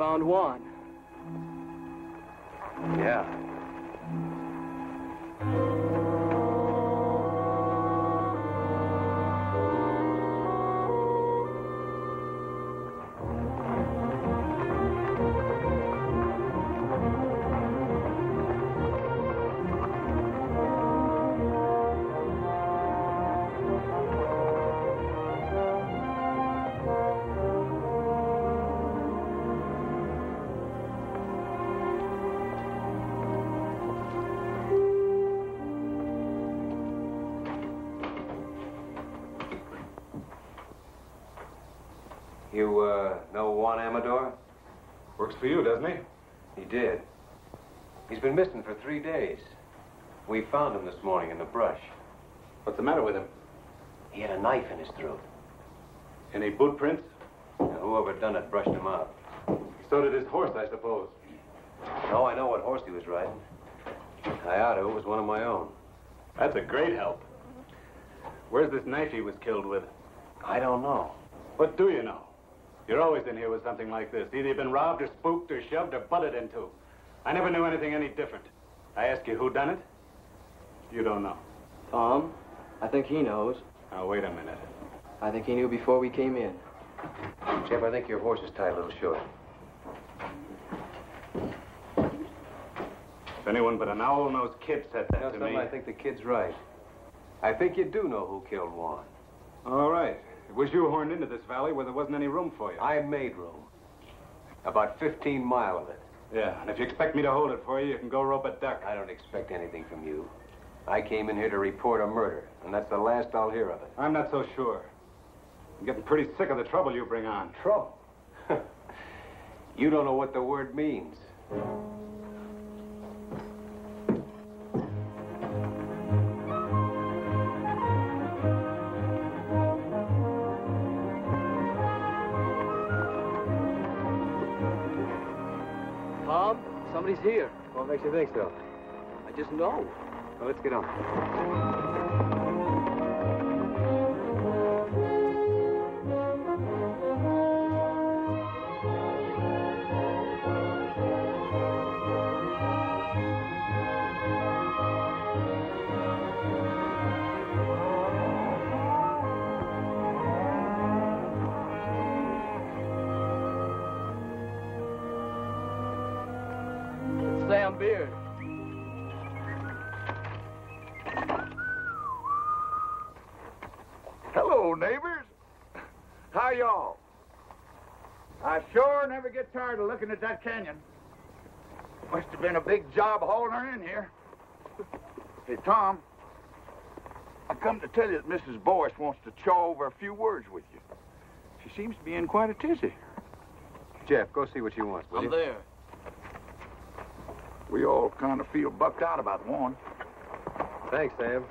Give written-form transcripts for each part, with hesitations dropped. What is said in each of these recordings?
found Juan. Yeah. You, know Juan Amador? Works for you, doesn't he? He did. He's been missing for 3 days. We found him this morning in the brush. What's the matter with him? He had a knife in his throat. Any boot prints? Now, whoever done it brushed him out. So did his horse, I suppose. No, I know what horse he was riding. I ought to. It was one of my own. That's a great help. Where's this knife he was killed with? I don't know. What do you know? You're always in here with something like this. Either you've been robbed or spooked or shoved or butted into. I never knew anything any different. I ask you who done it? You don't know. Tom, I think he knows. Now, wait a minute. I think he knew before we came in. Jeff, I think your horse is tied a little short. If anyone but an owl-nosed kid said that to me... I think the kid's right. I think you do know who killed Juan. All right. It was you horned into this valley where there wasn't any room for you. I made room. About 15 mile of it. Yeah, and if you expect me to hold it for you, you can go rope a duck. I don't expect anything from you. I came in here to report a murder, and that's the last I'll hear of it. I'm not so sure. I'm getting pretty sick of the trouble you bring on. Trouble? You don't know what the word means. Tom, somebody's here. What makes you think so? I just know. Well, let's get on. Sam Beard. Hello, neighbors. How y'all? I sure never get tired of looking at that canyon. Must have been a big job hauling her in here. Hey, Tom, I come to tell you that Mrs. Boyce wants to chaw over a few words with you. She seems to be in quite a tizzy. Jeff, go see what she wants, will I'm you? there. We all kind of feel bucked out about Juan. Thanks, Sam.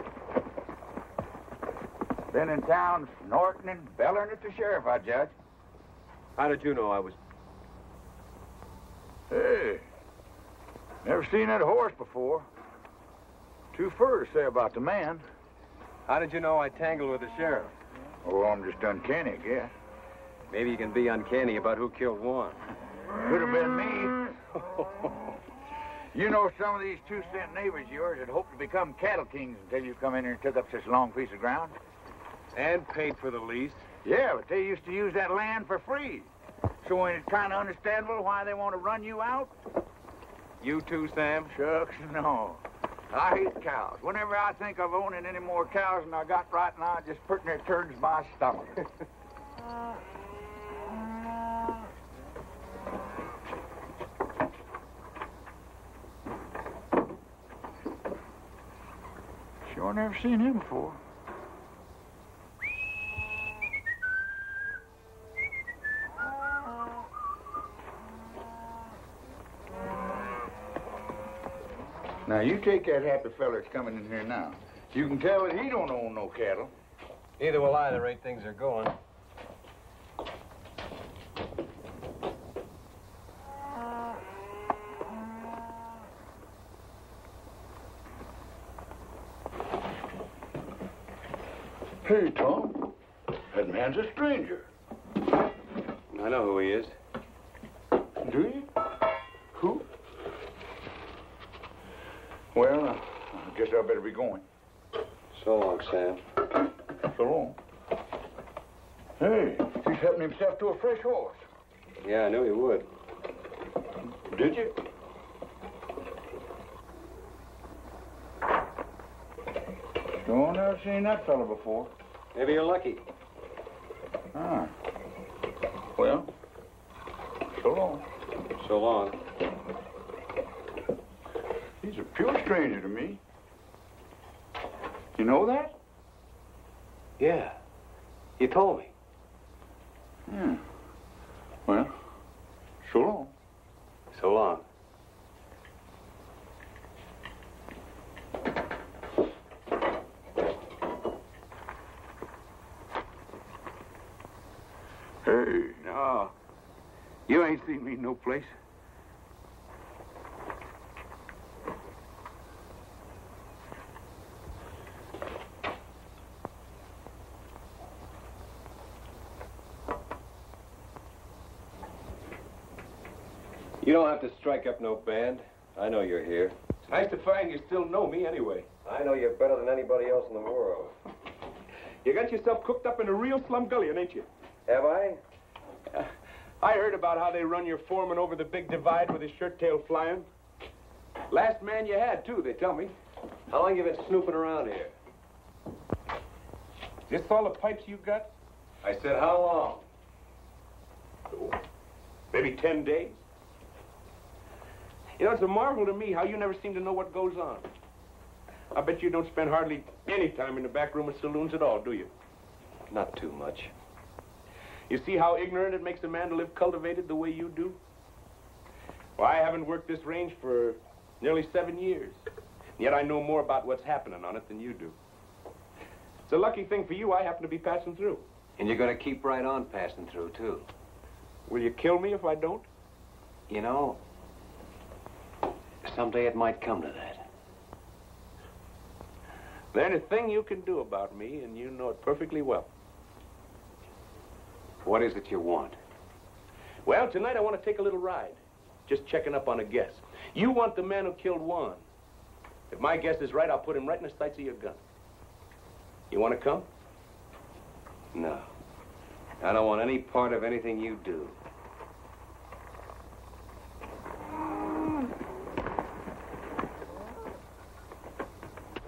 Been in town snorting and bellering at the sheriff, I judge. How did you know I was... Hey, never seen that horse before. Too fur to say about the man. How did you know I tangled with the sheriff? Oh, I'm just uncanny, I guess. Maybe you can be uncanny about who killed Juan. Could have been me. You know, some of these 2-cent neighbors of yours had hoped to become cattle kings until you come in here and took up such a long piece of ground. And paid for the lease. Yeah, but they used to use that land for free. So ain't it kind of understandable why they want to run you out? You too, Sam? Shucks, no. I hate cows. Whenever I think of owning any more cows than I got right now, it just pretty near turns my stomach. Sure never seen him before. Now, you take that happy fella that's coming in here now. You can tell that he don't own no cattle. Neither will I, the rate things are going. Hey, Tom. That man's a stranger. I know who he is. Do you? Who? Well, I guess I better be going. So long, Sam. So long. Hey, he's helping himself to a fresh horse. Yeah, I knew he would. Did you? No, I've never seen that fella before. Maybe you're lucky. Ah. Well, so long. So long. He's a pure stranger to me. You know that? Yeah. You told me. Yeah. Well, so long. So long. Hey, no. You ain't seen me no place. You don't have to strike up no band. I know you're here. It's nice to find you still know me anyway. I know you better than anybody else in the world. You got yourself cooked up in a real slumgullion, ain't you? Have I? I heard about how they run your foreman over the big divide with his shirt tail flying. Last man you had, too, they tell me. How long you been snooping around here? Is this all the pipes you got? I said, how long? Maybe 10 days. You know, it's a marvel to me how you never seem to know what goes on. I bet you don't spend hardly any time in the back room of saloons at all, do you? Not too much. You see how ignorant it makes a man to live cultivated the way you do? Well, I haven't worked this range for nearly 7 years. Yet I know more about what's happening on it than you do. It's a lucky thing for you I happen to be passing through. And you're going to keep right on passing through, too. Will you kill me if I don't? You know, someday it might come to that. There's a thing you can do about me, and you know it perfectly well. What is it you want? Well, tonight I want to take a little ride. Just checking up on a guess. You want the man who killed Juan. If my guess is right, I'll put him right in the sights of your gun. You want to come? No. I don't want any part of anything you do.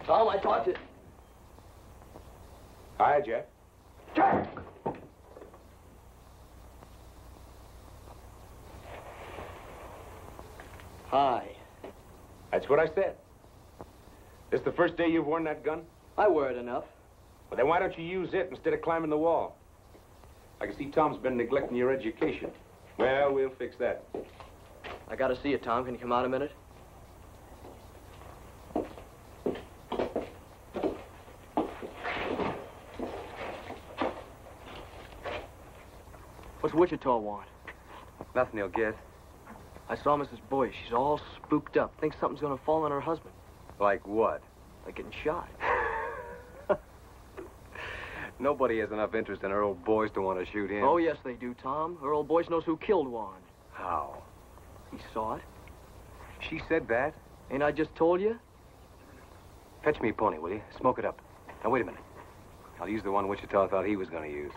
Tom, I taught you. Hi, Jack. Jack! Hi. That's what I said. This the first day you've worn that gun? I wear it enough. Well, then why don't you use it instead of climbing the wall? I can see Tom's been neglecting your education. Well, we'll fix that. I gotta see you, Tom. Can you come out a minute? What's Wichita want? Nothing you'll get. I saw Mrs. Boyce. She's all spooked up. Thinks something's gonna fall on her husband. Like what? Like getting shot. Nobody has enough interest in her old boys to want to shoot him. Oh, yes, they do, Tom. Her old Boyce knows who killed Juan. How? He saw it. She said that? Ain't I just told you? Fetch me a pony, will you? Smoke it up. Now, wait a minute. I'll use the one Wichita thought he was going to use.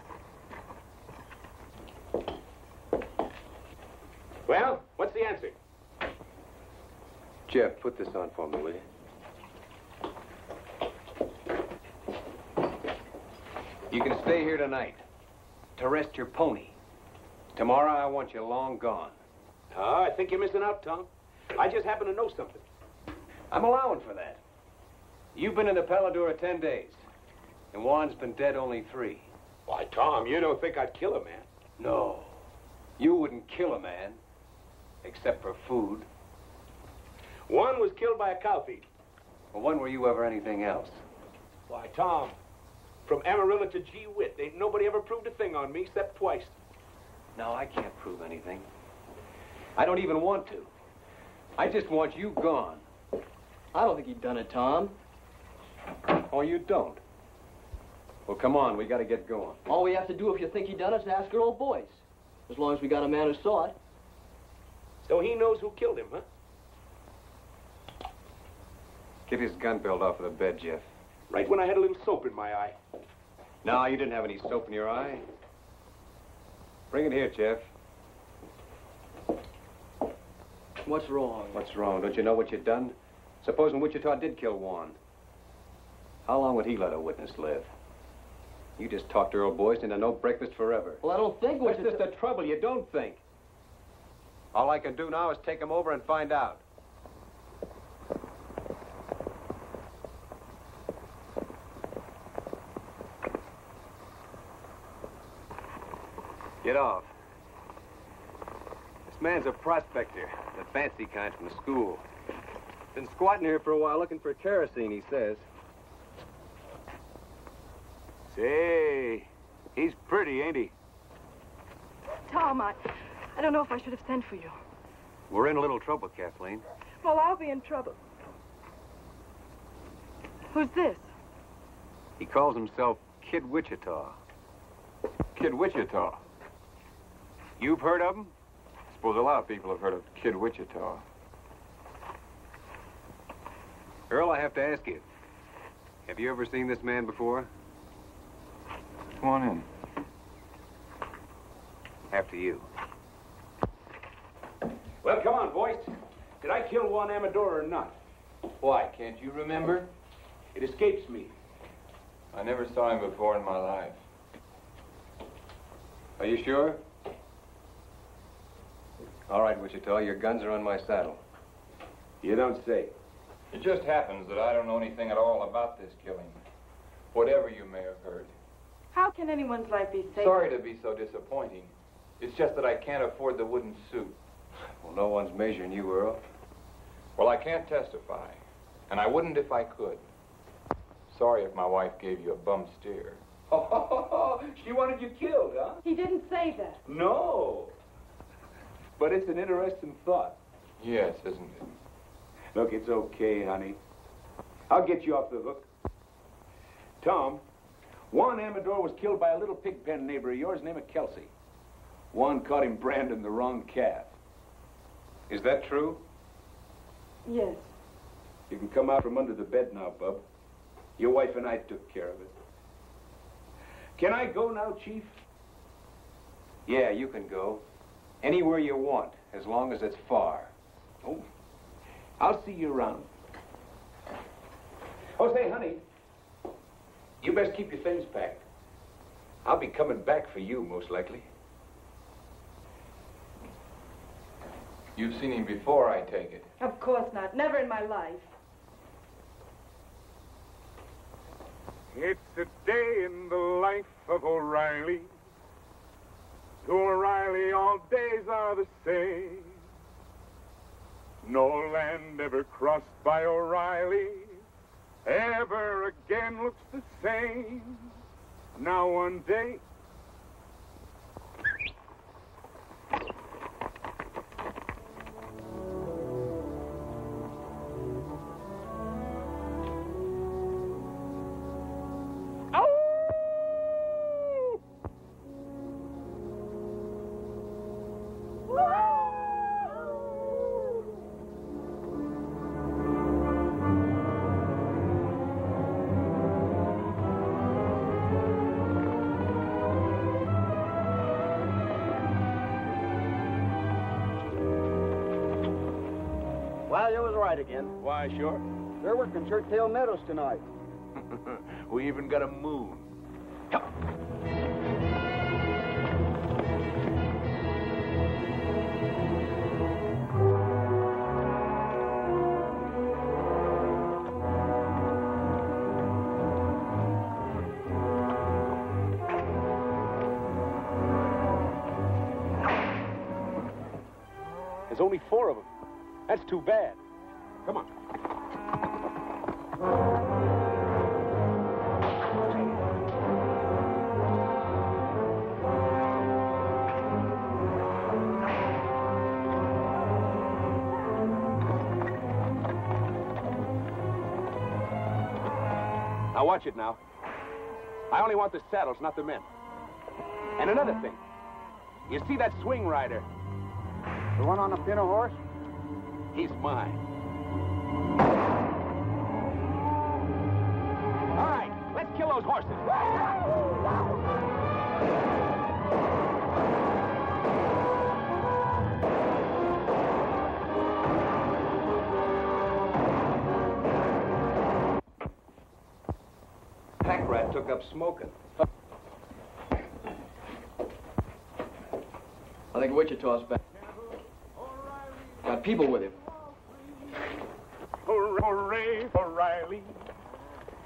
Well, what's the answer? Jeff, put this on for me, will you? You can stay here tonight to rest your pony. Tomorrow, I want you long gone. Oh, I think you're missing out, Tom. I just happen to know something. I'm allowing for that. You've been in the Paladura 10 days, and Juan's been dead only 3. Why, Tom, you don't think I'd kill a man? No. You wouldn't kill a man, except for food. One was killed by a cow thief. Well, when were you ever anything else? Why, Tom, from Amarillo to Gee Whitt, ain't nobody ever proved a thing on me except twice. No, I can't prove anything. I don't even want to. I just want you gone. I don't think he'd done it, Tom. Oh, you don't? Well, come on, we got to get going. All we have to do if you think he done it is ask her old Boyce. As long as we got a man who saw it. So he knows who killed him, huh? Get his gun belt off of the bed, Jeff. Right when I had a little soap in my eye. No, you didn't have any soap in your eye. Bring it here, Jeff. What's wrong? What's wrong? Don't you know what you've done? Supposing Wichita did kill Juan. How long would he let a witness live? You just talked Earl Boyce into no breakfast forever. Well, I don't think That's just the trouble. You don't think. All I can do now is take him over and find out. Get off. This man's a prospector, the fancy kind from the school. Been squatting here for a while looking for kerosene, he says. Say, he's pretty, ain't he? Tom, I don't know if I should have sent for you. We're in a little trouble, Kathleen. Well, I'll be in trouble. Who's this? He calls himself Kid Wichita. Kid Wichita. You've heard of him? I suppose a lot of people have heard of Kid Wichita. Earl, I have to ask you. Have you ever seen this man before? Come on in. After you. Well, come on, boys. Did I kill Juan Amador or not? Why, can't you remember? It escapes me. I never saw him before in my life. Are you sure? All right, Wichita, your guns are on my saddle. You don't say. It just happens that I don't know anything at all about this killing. Whatever you may have heard. How can anyone's life be safe? Sorry to be so disappointing. It's just that I can't afford the wooden suit. Well, no one's measuring you, Earl. Well, I can't testify. And I wouldn't if I could. Sorry if my wife gave you a bum steer. She wanted you killed, huh? He didn't say that. No. But it's an interesting thought. Yes, isn't it? Look, it's okay, honey. I'll get you off the hook. Tom, Juan Amador was killed by a little pig pen neighbor of yours named Kelsey. Juan caught him branding the wrong calf. Is that true? Yes. You can come out from under the bed now, Bub. Your wife and I took care of it. Can I go now, Chief? Yeah, you can go. Anywhere you want, as long as it's far. Oh, I'll see you around. Oh, say, honey, you best keep your things packed. I'll be coming back for you, most likely. You've seen him before, I take it. Of course not. Never in my life. It's a day in the life of O'Reilly. To O'Reilly, all days are the same. No land ever crossed by O'Reilly ever again looks the same. Now one day... Well, you was right again. Why, sure. They're working Church-Tail Meadows tonight. We even got a moon. There's only 4 of them. That's too bad. Come on. Now watch it now. I only want the saddles, not the men. And another thing. You see that swing rider? The one on the pinto horse? He's mine. All right, let's kill those horses. Pack rat took up smoking. I think Wichita's back. Got people with him. Hooray for Riley.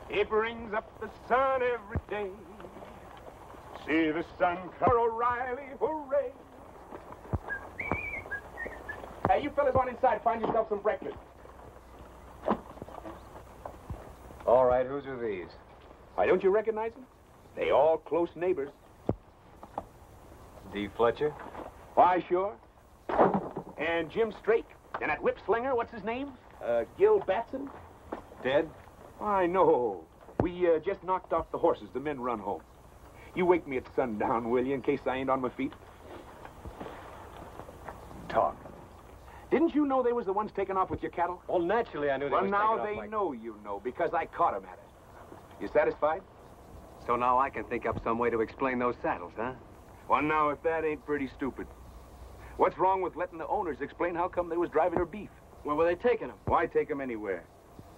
It brings up the sun every day. See the sun come, O'Reilly, hooray. Hey, you fellas on inside, find yourself some breakfast. All right, whose are these? Why, don't you recognize them? They all close neighbors. D. Fletcher? Why, sure. And Jim Strake. And that whip slinger, what's his name? Gil Batson? Dead? I know. We just knocked off the horses. The men run home. You wake me at sundown, will you, in case I ain't on my feet? Talk. Didn't you know they was the ones taking off with your cattle? Well, naturally I knew they Well, was now taking they off know you know, because I caught them at it. You satisfied? So now I can think up some way to explain those saddles, huh? Well, now, if that ain't pretty stupid. What's wrong with letting the owners explain how come they was driving their beef? Where were they taking them? Why take them anywhere?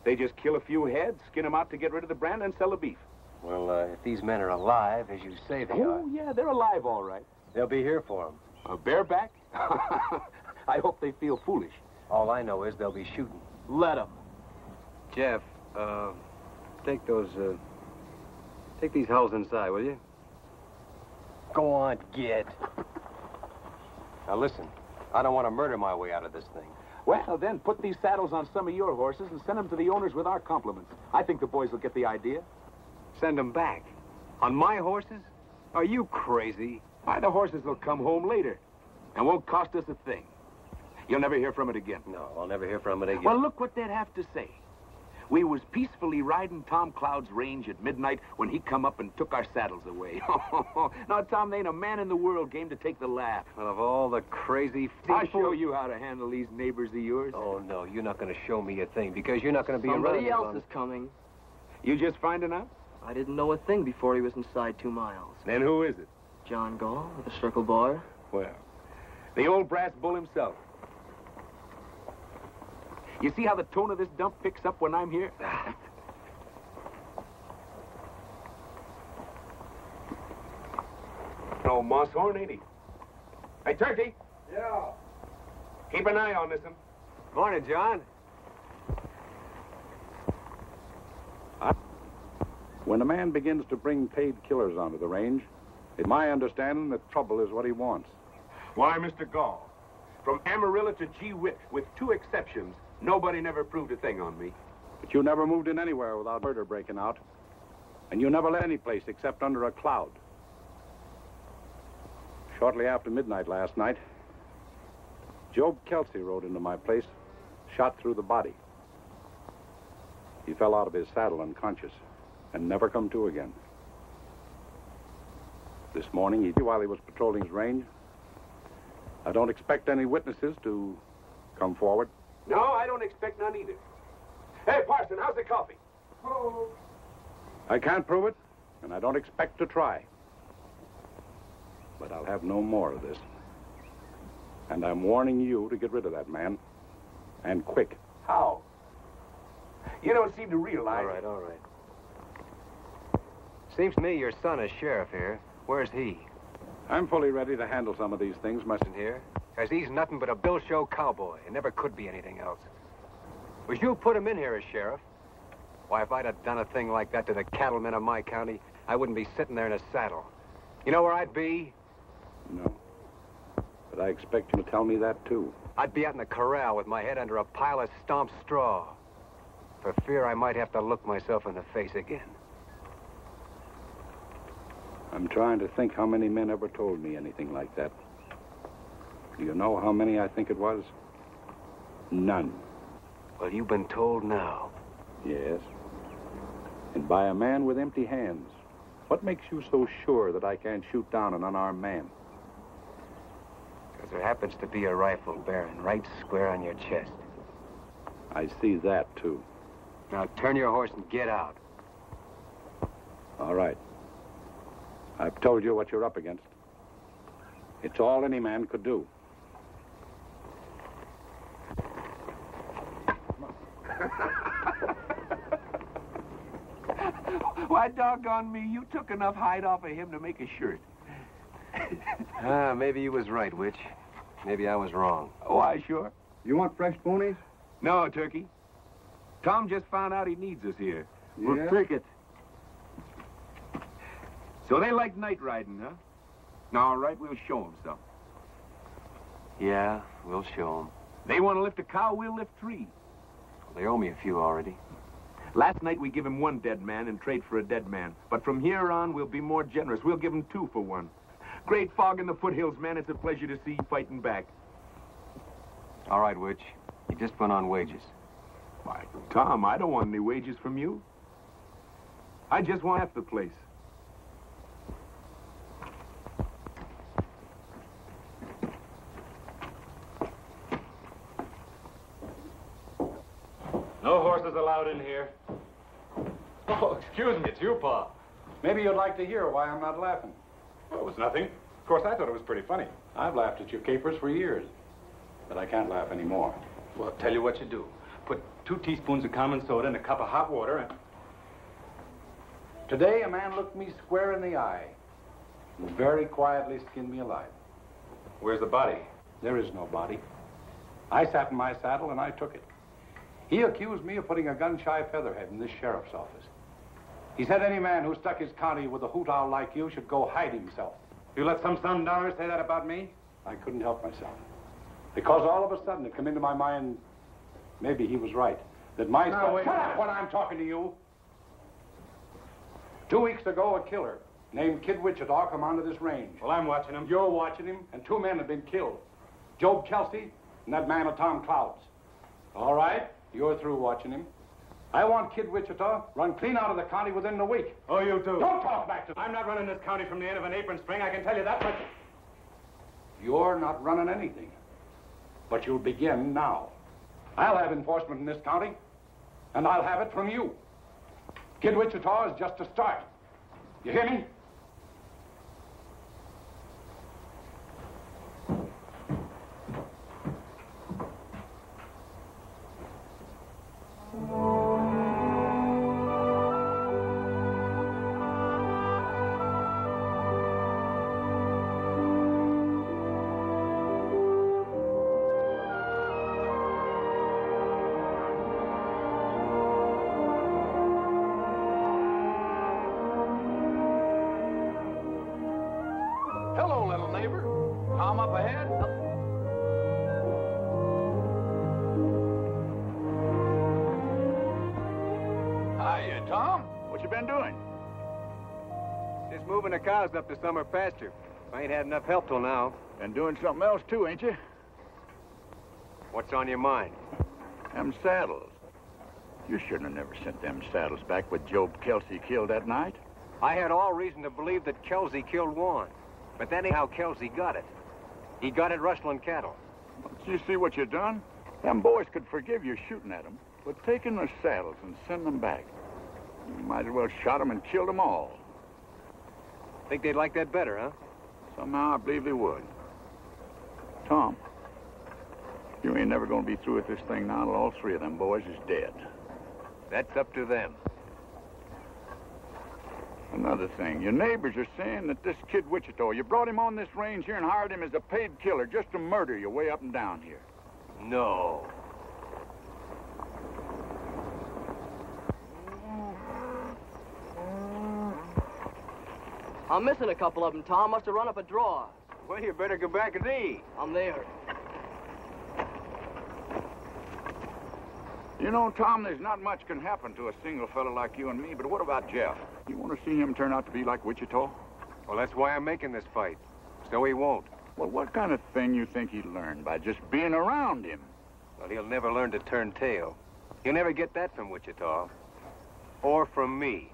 They just kill a few heads, skin them out to get rid of the brand, and sell the beef. Well, if these men are alive, as you say they are, Oh, yeah, they're alive, all right. they'll be here for them. A bareback? I hope they feel foolish. All I know is they'll be shooting. Let them. Jeff, take these hulls inside, will you? Go on, get. Now listen, I don't want to murder my way out of this thing. Well, then, put these saddles on some of your horses and send them to the owners with our compliments. I think the boys will get the idea. Send them back. On my horses? Are you crazy? Why, the horses will come home later and won't cost us a thing. You'll never hear from it again. No, I'll never hear from it again. Well, look what they'd have to say. We was peacefully riding Tom Cloud's range at midnight when he come up and took our saddles away. Now, Tom, there ain't a man in the world game to take the laugh. Well, of all the crazy... I'll show you how to handle these neighbors of yours. Oh, no, you're not going to show me a thing because you're not going to be around. Somebody else is coming. You just finding out? I didn't know a thing before he was inside 2 miles. Then who is it? John Gall with the Circle Bar. Well, the old brass bull himself. You see how the tone of this dump picks up when I'm here? No moss horn, ain't he? Hey, Turkey. Yeah. Keep an eye on this one. Morning, John. When a man begins to bring paid killers onto the range, it's my understanding that trouble is what he wants. Why, Mr. Gall, from Amarillo to Gee Whit, with 2 exceptions, nobody never proved a thing on me. But you never moved in anywhere without murder breaking out. And you never left any place except under a cloud. Shortly after midnight last night, Job Kelsey rode into my place, shot through the body. He fell out of his saddle unconscious and never come to again. This morning, while he was patrolling his range, I don't expect any witnesses to come forward. No, I don't expect none either. Hey, Parson, how's the coffee? Oh. I can't prove it, and I don't expect to try. But I'll have no more of this. And I'm warning you to get rid of that man. And quick. How? You don't seem to realize... All right. Seems to me your son is sheriff here. Where's he? I'm fully ready to handle some of these things myself. Here? Because he's nothing but a Bill Show cowboy and never could be anything else. Was you put him in here as sheriff? Why, if I'd have done a thing like that to the cattlemen of my county, I wouldn't be sitting there in a saddle. You know where I'd be? No. But I expect you to tell me that, too. I'd be out in the corral with my head under a pile of stomped straw, for fear I might have to look myself in the face again. I'm trying to think how many men ever told me anything like that. Do you know how many I think it was? None. Well, you've been told now. Yes. And by a man with empty hands. What makes you so sure that I can't shoot down an unarmed man? Because there happens to be a rifle bearing right square on your chest. I see that, too. Now turn your horse and get out. All right. I've told you what you're up against. It's all any man could do. Why, doggone me, you took enough hide off of him to make a shirt. Maybe you was right, Witch. Maybe I was wrong. Why, sure. You want fresh ponies? No, Turkey. Tom just found out he needs us here. We'll take it. So they like night riding, huh? All right, we'll show them some. Yeah, we'll show them. They want to lift a cow, we'll lift 3. They owe me a few already. Last night we give him 1 dead man in trade for a dead man. But from here on, we'll be more generous. We'll give him 2 for 1. Great fog in the foothills, man. It's a pleasure to see you fighting back. All right, Witch. You just went on wages. Why, Tom, I don't want any wages from you. I just want half the place. No horses allowed in here. Oh, excuse me, it's you, Pa. Maybe you'd like to hear why I'm not laughing. Well, it was nothing. Of course, I thought it was pretty funny. I've laughed at your capers for years, but I can't laugh anymore. Well, I'll tell you what you do. Put 2 teaspoons of common soda in a cup of hot water and... Today, a man looked me square in the eye and very quietly skinned me alive. Where's the body? There is no body. I sat in my saddle and I took it. He accused me of putting a gun-shy featherhead in this sheriff's office. He said any man who stuck his county with a hoot owl like you should go hide himself. You let some sundowner say that about me? I couldn't help myself. Because all of a sudden it came into my mind, maybe he was right, that my... No, wait. Shut up when I'm talking to you. 2 weeks ago, a killer named Kid Wichita come onto this range. Well, I'm watching him. You're watching him, and 2 men have been killed. Job Kelsey and that man of Tom Cloud's. All right, you're through watching him. I want Kid Wichita run clean out of the county within the week. Oh, you do? Don't talk back to me. I'm not running this county from the end of an apron string, I can tell you that much. You're not running anything. But you'll begin now. I'll have enforcement in this county, and I'll have it from you. Kid Wichita is just a start. You hear me? Hello, little neighbor. Tom up ahead? Hiya, Tom. What you been doing? Just moving the cows up to summer pasture. I ain't had enough help till now. Been doing something else, too, ain't you? What's on your mind? Them saddles. You shouldn't have never sent them saddles back with Job Kelsey killed that night. I had all reason to believe that Kelsey killed Juan. But that ain't how Kelsey got it. He got it rustling cattle. Don't you see what you done? Them boys could forgive you shooting at them, but taking their saddles and sending them back. You might as well shot them and killed them all. Think they'd like that better, huh? Somehow I believe they would. Tom, you ain't never gonna be through with this thing now till all 3 of them boys is dead. That's up to them. Another thing, your neighbors are saying that this Kid Wichita, you brought him on this range here and hired him as a paid killer just to murder you way up and down here. No. I'm missing a couple of them, Tom. Must have run up a draw. Well, you better go back and see. I'm there. You know, Tom, there's not much can happen to a single fella like you and me, but what about Jeff? You want to see him turn out to be like Wichita? Well, that's why I'm making this fight. So he won't. Well, what kind of thing you think he'd learn by just being around him? Well, he'll never learn to turn tail. You'll never get that from Wichita. Or from me.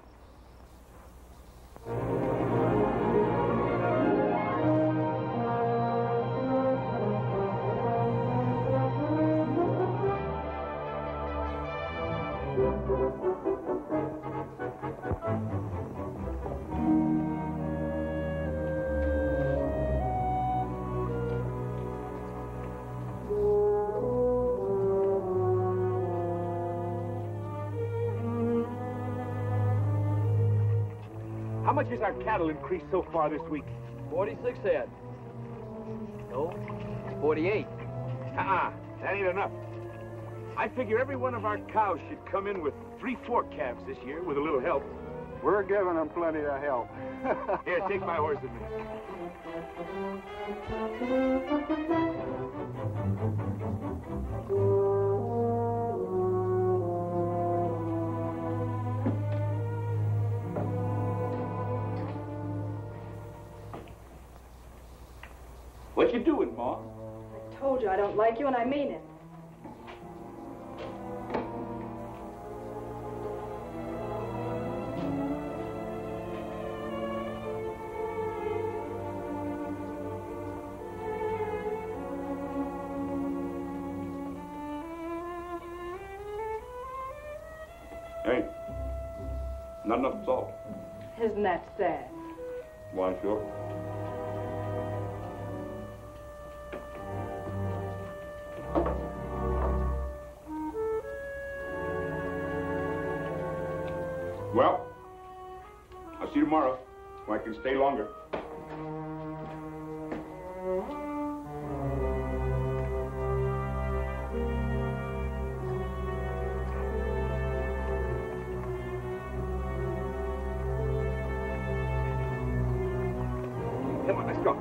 How much has our cattle increased so far this week? 46 head. No, 48. That ain't enough. I figure every one of our cows should come in with 3/4 calves this year with a little help. We're giving them plenty of help. Here, take my horse with me. What you doing, Ma? I told you I don't like you, and I mean it. Hey, not enough salt. Isn't that sad? Why, sure. Well, I'll see you tomorrow, or I can stay longer. Come on, let's go.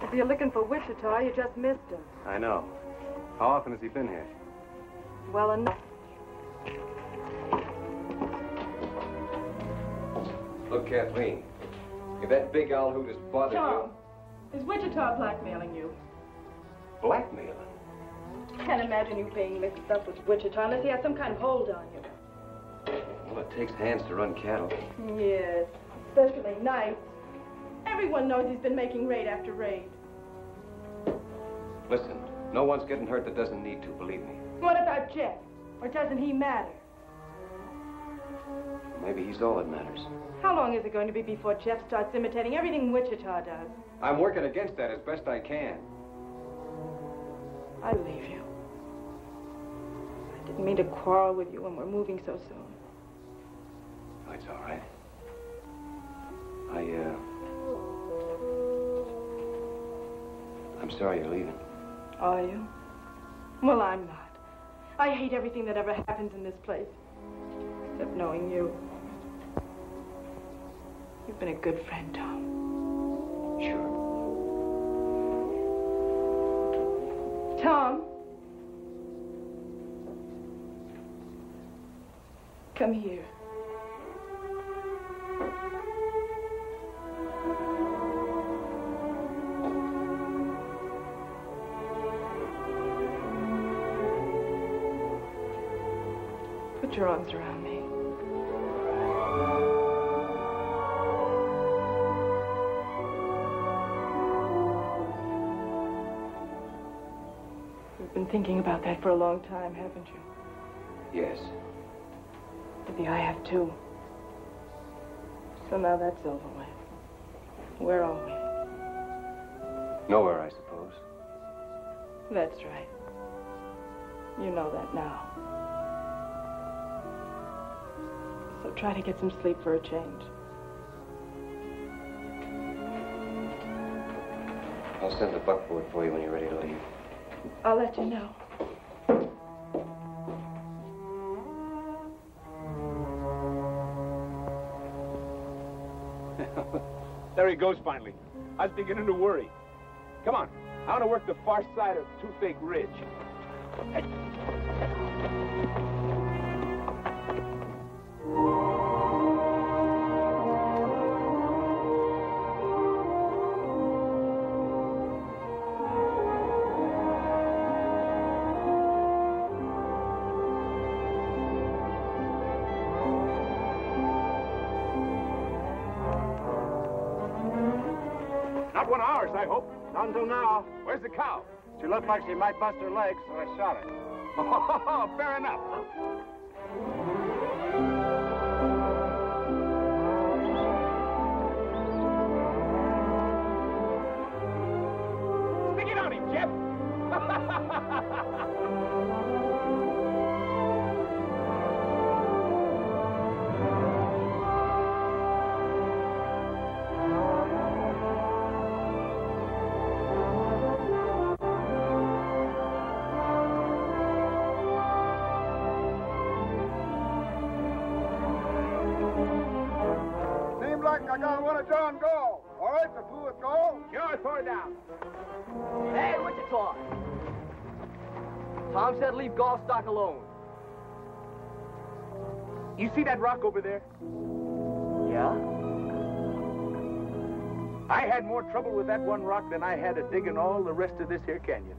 If you're looking for Wichita, you just missed him. I know. How often has he been here? Well enough. Look, Kathleen, if that big owl hoot has bothered Tom, is Wichita blackmailing you? Blackmailing? Can't imagine you being mixed up with Wichita unless he has some kind of hold on you. Well, it takes hands to run cattle. Yes, especially nights. Everyone knows he's been making raid after raid. Listen, no one's getting hurt that doesn't need to, believe me. What about Jeff? Or doesn't he matter? Maybe he's all that matters. How long is it going to be before Jeff starts imitating everything Wichita does? I'm working against that as best I can. I leave you. I didn't mean to quarrel with you when we're moving so soon. Oh, it's all right. I'm sorry you're leaving. Are you? Well, I'm not. I hate everything that ever happens in this place. Except knowing you. You've been a good friend, Tom. Sure. Tom. Come here. Put your arms around me. You've been thinking about that for a long time, haven't you? Yes. Maybe I have too. So now that's over with. Where are we? Nowhere, I suppose. That's right. You know that now. So try to get some sleep for a change. I'll send the buckboard for you when you're ready to leave. I'll let you know. There he goes finally. I was beginning to worry. Come on. I want to work the far side of Toothache Ridge. Hey. Not one of ours, I hope. Not until now. Where's the cow? She looked like she might bust her legs, so I shot her. Fair enough. Stick it on him, Jeff. Seems like I got one of John go. All right, the two is go. Sure, throw it down. Hey, Wichita! Tom said leave golf stock alone. You see that rock over there? Yeah? I had more trouble with that one rock than I had at digging all the rest of this here canyon.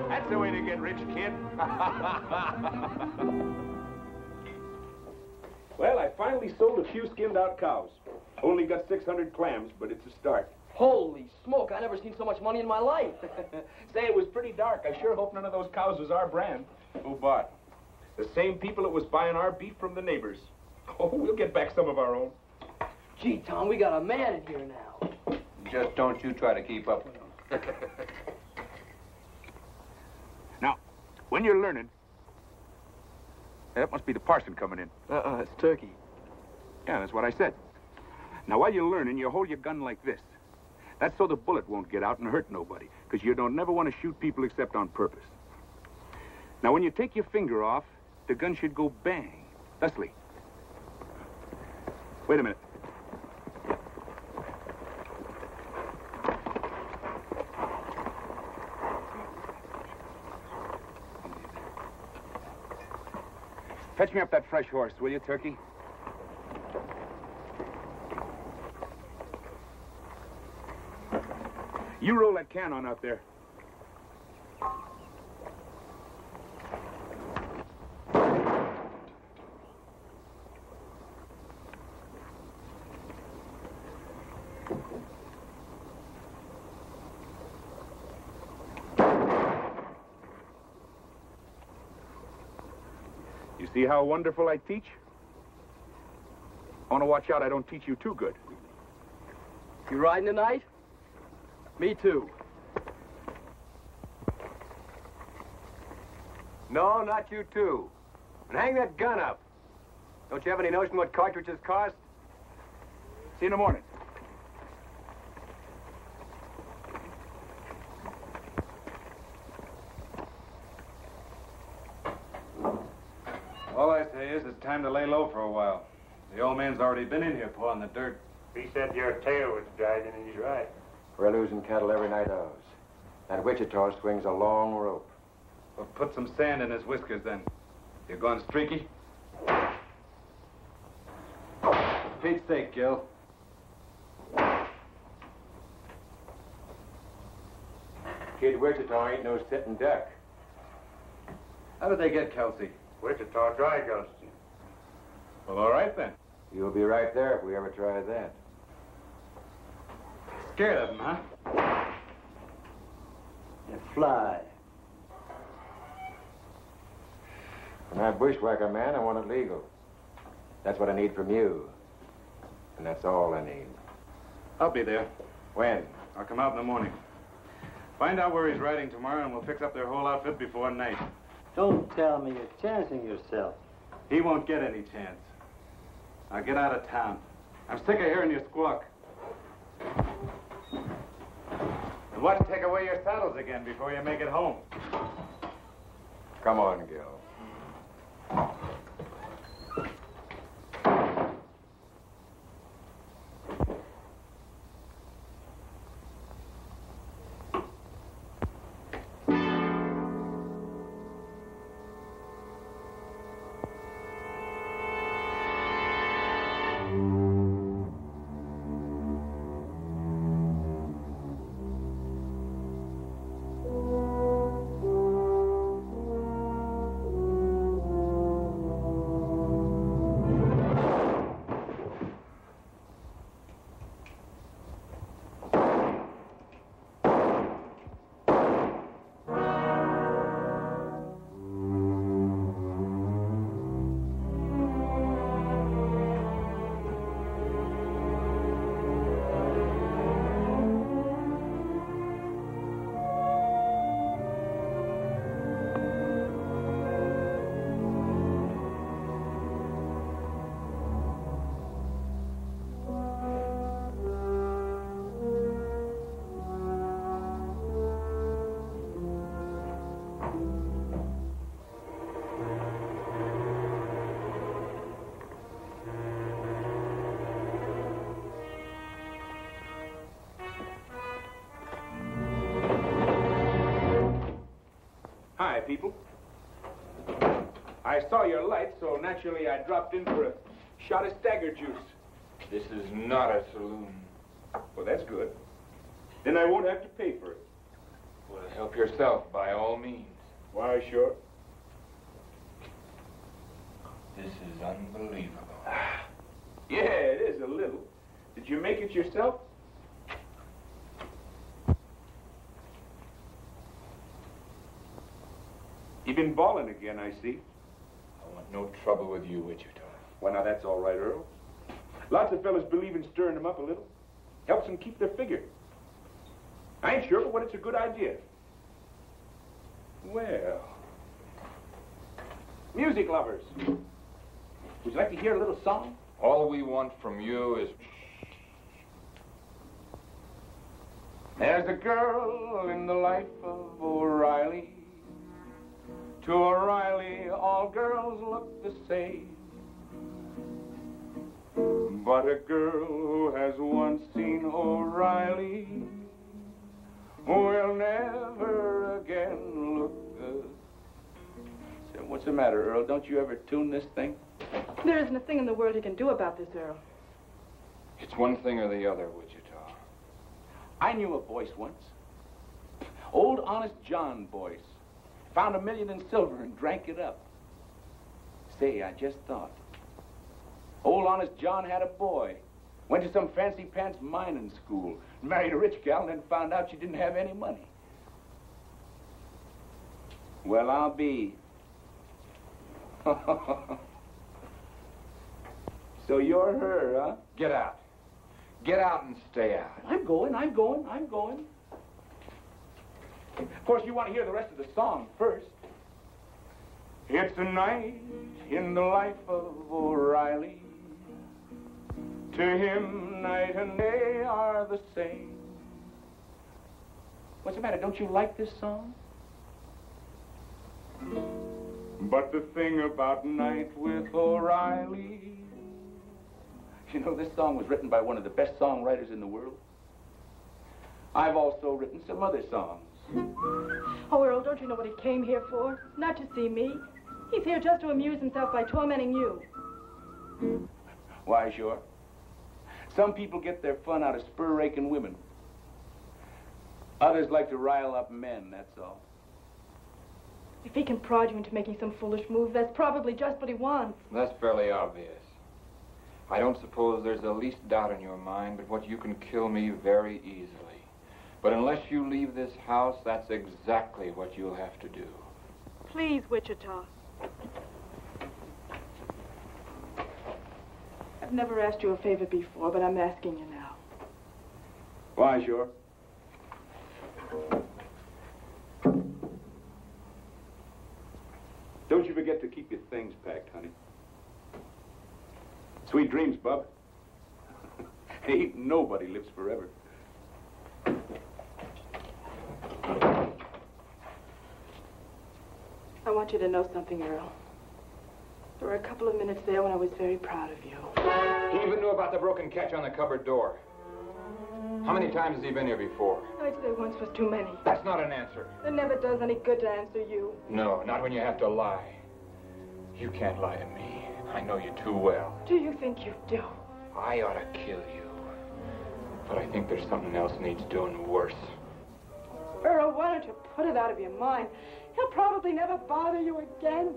That's the way to get rich, kid. Well, I finally sold a few skinned-out cows. Only got 600 clams, but it's a start. Holy smoke, I never seen so much money in my life. Say, it was pretty dark. I sure hope none of those cows was our brand. Who bought? The same people that was buying our beef from the neighbors. Oh, we'll get back some of our own. Gee, Tom, we got a man in here now. Just don't you try to keep up with them. Now, when you're learning, that must be the parson coming in. It's Turkey. Yeah, that's what I said. Now, while you're learning, you hold your gun like this. That's so the bullet won't get out and hurt nobody, because you don't never want to shoot people except on purpose. Now, when you take your finger off, the gun should go bang. Thusly. Wait a minute. Fetch me up that fresh horse, will you, Turkey? You roll that can on out there. You see how wonderful I teach? I want to watch out I don't teach you too good. You riding tonight? Me too. No, not you too. And hang that gun up. Don't you have any notion what cartridges cost? See you in the morning. All I say is it's time to lay low for a while. The old man's already been in here pawing the dirt. He said your tail was dragging, and he's right. We're losing cattle every night of us. That Wichita swings a long rope. Well, put some sand in his whiskers, then. You going streaky? Pete's sake, Gil. Kid Wichita ain't no sitting duck. How did they get Kelsey? Wichita dry ghosted him. Well, all right, then. You'll be right there if we ever try that. Scared of him, huh? You fly. When I bushwhack a man, I want it legal. That's what I need from you. And that's all I need. I'll be there. When? I'll come out in the morning. Find out where he's riding tomorrow, and we'll fix up their whole outfit before night. Don't tell me you're chancing yourself. He won't get any chance. Now get out of town. I'm sick of hearing you squawk. And watch take away your saddles again before you make it home. Come on, Gil. Hi, people. I saw your light, so naturally I dropped in for a shot of stagger juice. This is not a saloon. Well, that's good. Then I won't have to pay for it. Well, help yourself by all means. Why, sure. This is unbelievable. Yeah, it is a little. Did you make it yourself? You've been balling again, I see. I want no trouble with you, Wichita. Well, now, that's all right, Earl. Lots of fellas believe in stirring them up a little. Helps them keep their figure. I ain't sure, but it's a good idea. Well, music lovers. Would you like to hear a little song? All we want from you is... There's a girl in the life of O'Reilly. To O'Reilly, all girls look the same. But a girl who has once seen O'Reilly will never again look good. So what's the matter, Earl? Don't you ever tune this thing? There isn't a thing in the world you can do about this, Earl. It's one thing or the other, Wichita. I knew a voice once. Old Honest John voice. Found $1 million in silver and drank it up. Say, I just thought. Old Honest John had a boy. Went to some fancy pants mining school. Married a rich gal and then found out she didn't have any money. Well, I'll be. So you're her, huh? Get out. Get out and stay out. I'm going. Of course, you want to hear the rest of the song first. It's a night in the life of O'Reilly. To him, night and day are the same. What's the matter? Don't you like this song? But the thing about Night with O'Reilly, you know, this song was written by one of the best songwriters in the world. I've also written some other songs. Oh, Earl, don't you know what he came here for? Not to see me. He's here just to amuse himself by tormenting you. Why, sure. Some people get their fun out of spur-raking women. Others like to rile up men, that's all. If he can prod you into making some foolish move, that's probably just what he wants. That's fairly obvious. I don't suppose there's the least doubt in your mind but what you can kill me very easily. But unless you leave this house, that's exactly what you'll have to do. Please, Wichita. I've never asked you a favor before, but I'm asking you now. Why, sure. Don't you forget to keep your things packed, honey. Sweet dreams, Bub. Ain't nobody lives forever. I want you to know something, Earl. There were a couple of minutes there when I was very proud of you. He even knew about the broken catch on the cupboard door. How many times has he been here before? I'd say once was too many. That's not an answer. It never does any good to answer you. No, not when you have to lie. You can't lie to me. I know you too well. Do you think you do? I ought to kill you. But I think there's something else needs doing worse. Earl, why don't you put it out of your mind? He'll probably never bother you again.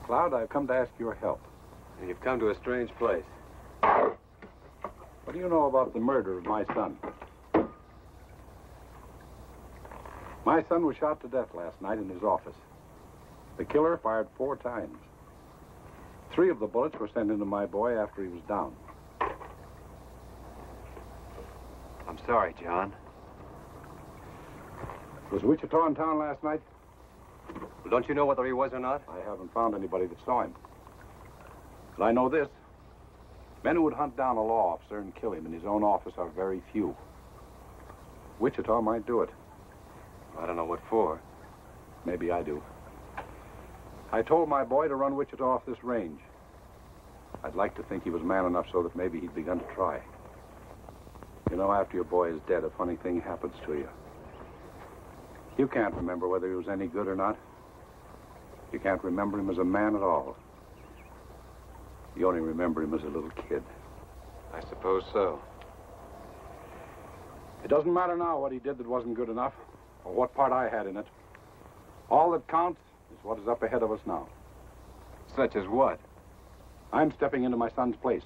Cloud, I've come to ask your help. You've come to a strange place. What do you know about the murder of my son? My son was shot to death last night in his office. The killer fired 4 times. 3 of the bullets were sent into my boy after he was down. I'm sorry, John. Was Wichita in town last night? Well, don't you know whether he was or not? I haven't found anybody that saw him. But I know this. Men who would hunt down a law officer and kill him in his own office are very few. Wichita might do it. I don't know what for. Maybe I do. I told my boy to run Wichita off this range. I'd like to think he was man enough so that maybe he'd begun to try. You know, after your boy is dead, a funny thing happens to you. You can't remember whether he was any good or not. You can't remember him as a man at all. You only remember him as a little kid. I suppose so. It doesn't matter now what he did that wasn't good enough, or what part I had in it. All that counts is what is up ahead of us now. Such as what? I'm stepping into my son's place.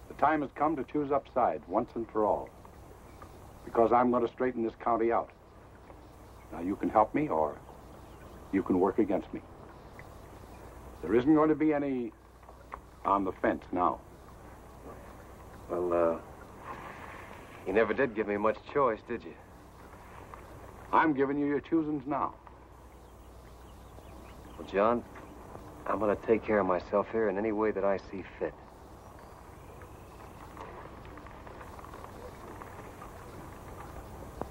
The time has come to choose upside once and for all. Because I'm going to straighten this county out. Now, you can help me, or you can work against me. There isn't going to be any on the fence now. Well, you never did give me much choice, did you? I'm giving you your choosings now. Well, John, I'm going to take care of myself here in any way that I see fit.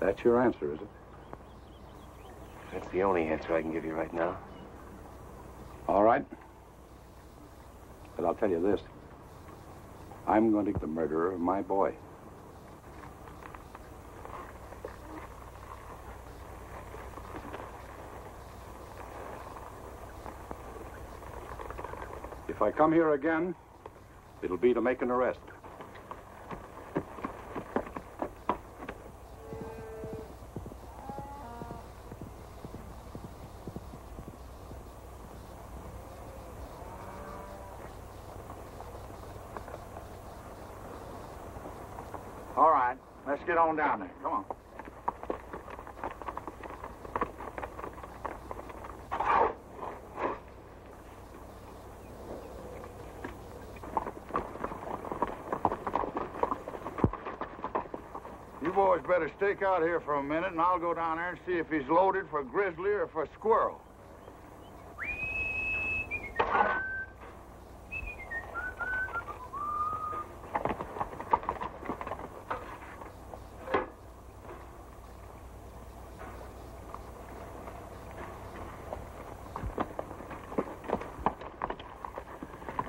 That's your answer, is it? That's the only answer I can give you right now. All right. But I'll tell you this. I'm going to get the murderer of my boy. If I come here again, it'll be to make an arrest. All right, let's get on down there. Come on. You boys better stake out here for a minute, and I'll go down there and see if he's loaded for grizzly or for squirrel.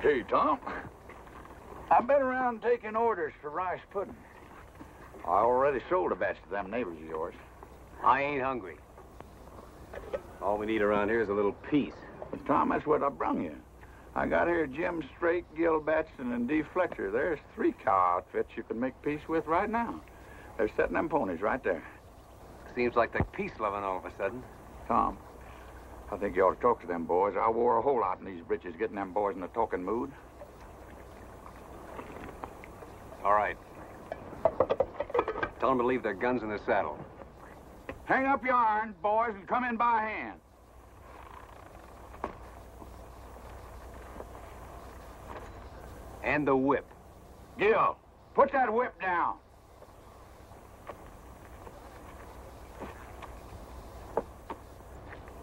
Hey, Tom. I've been around taking orders for rice pudding. I already sold a batch to them neighbors of yours. I ain't hungry. All we need around here is a little peace. But, Tom, that's what I brung you. I got here Jim Strake, Gil Batson, and Dee Fletcher. There's 3 cow outfits you can make peace with right now. They're setting them ponies right there. Seems like they're peace-loving all of a sudden. Tom, I think you ought to talk to them boys. I wore a whole lot in these britches getting them boys in a talking mood. All right. Tell them to leave their guns in the saddle. Hang up your irons, boys, and come in by hand. And the whip. Gil, put that whip down.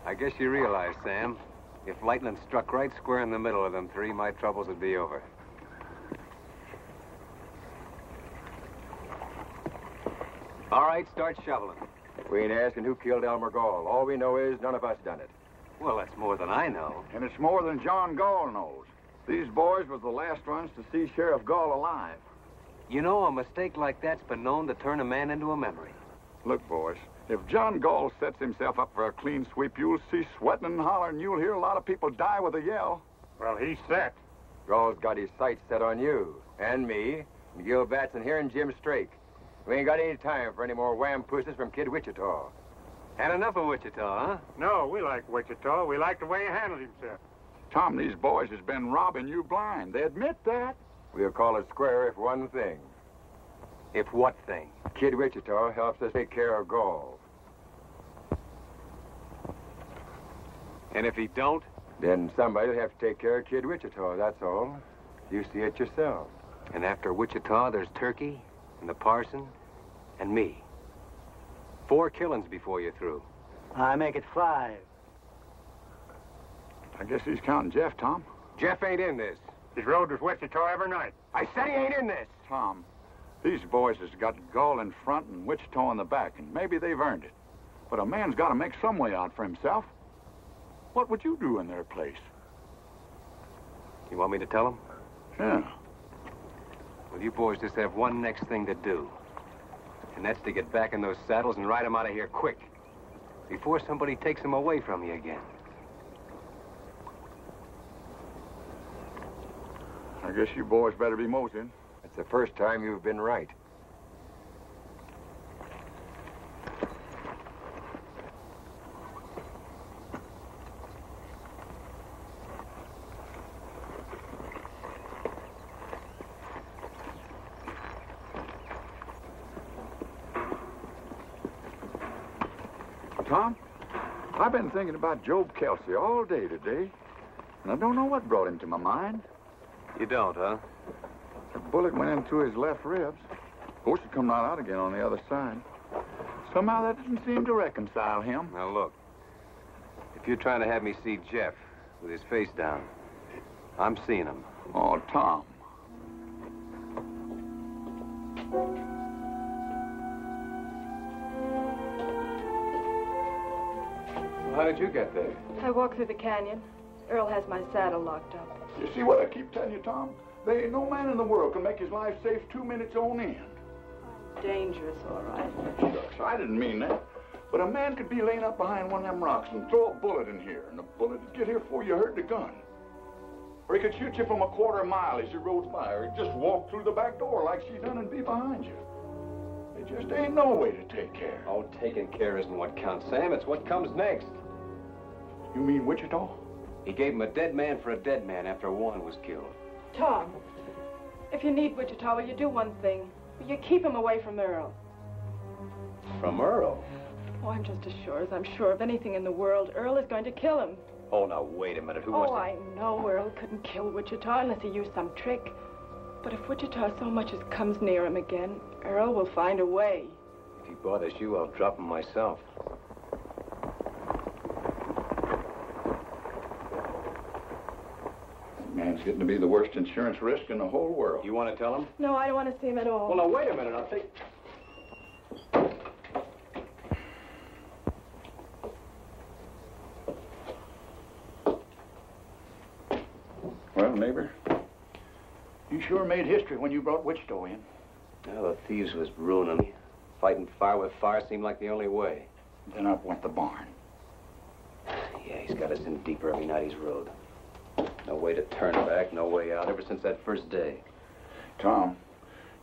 I guess you realize, Sam, if lightning struck right square in the middle of them 3, my troubles would be over. All right, start shoveling. We ain't asking who killed Elmer Gall. All we know is none of us done it. Well, that's more than I know. And it's more than John Gall knows. These boys were the last ones to see Sheriff Gall alive. You know, a mistake like that's been known to turn a man into a memory. Look, boys, if John Gall sets himself up for a clean sweep, you'll see sweating and hollering. You'll hear a lot of people die with a yell. Well, he's set. Gall's got his sights set on you, and me, and Gil Batson here, and Jim Strake. We ain't got any time for any more wham-pusses from Kid Wichita. Had enough of Wichita, huh? No, we like Wichita. We like the way he handled himself. Tom, these boys has been robbing you blind. They admit that. We'll call it square if one thing. If what thing? Kid Wichita helps us take care of Gall. And if he don't? Then somebody'll have to take care of Kid Wichita, that's all. You see it yourself. And after Wichita, there's Turkey, and the parson, and me. 4 killings before you're through. I make it 5. I guess he's counting Jeff, Tom. Jeff ain't in this. He's rode with Wichita every night. I said he ain't in this. Tom, these boys has got Gall in front and Wichita in the back, and maybe they've earned it. But a man's got to make some way out for himself. What would you do in their place? You want me to tell him? Yeah. Well, you boys just have one next thing to do. And that's to get back in those saddles and ride them out of here quick. Before somebody takes them away from you again. I guess you boys better be moseying. It's the first time you've been right. Tom, I've been thinking about Job Kelsey all day today, and I don't know what brought him to my mind. You don't, huh? The bullet went into his left ribs. Of course, it come right out again on the other side. Somehow that didn't seem to reconcile him. Now, look. If you're trying to have me see Jeff with his face down, I'm seeing him. Oh, Tom. How did you get there? I walked through the canyon. Earl has my saddle locked up. You see what I keep telling you, Tom? There ain't no man in the world can make his life safe 2 minutes on end. Dangerous, all right. Shucks, I didn't mean that. But a man could be laying up behind one of them rocks and throw a bullet in here, and the bullet would get here before you heard the gun. Or he could shoot you from a quarter mile as you rode by, or he'd just walk through the back door like she done and be behind you. There just ain't no way to take care. Oh, taking care isn't what counts, Sam. It's what comes next. You mean Wichita? He gave him a dead man for a dead man after Warren was killed. Tom, if you need Wichita, will you do one thing? Will you keep him away from Earl? From Earl? Oh, I'm just as sure as I'm sure of anything in the world. Earl is going to kill him. Oh, now, wait a minute. Who was Oh, it? I know Earl couldn't kill Wichita unless he used some trick. But if Wichita so much as comes near him again, Earl will find a way. If he bothers you, I'll drop him myself. Man's getting to be the worst insurance risk in the whole world. You want to tell him? No, I don't want to see him at all. Well, now, wait a minute. I'll take... Well, neighbor, you sure made history when you brought Wichita in. Well, the thieves was ruining me. Fighting fire with fire seemed like the only way. Then up went the barn. Yeah, he's got us in deeper every night he's rode. No way to turn back, no way out, ever since that first day. Tom,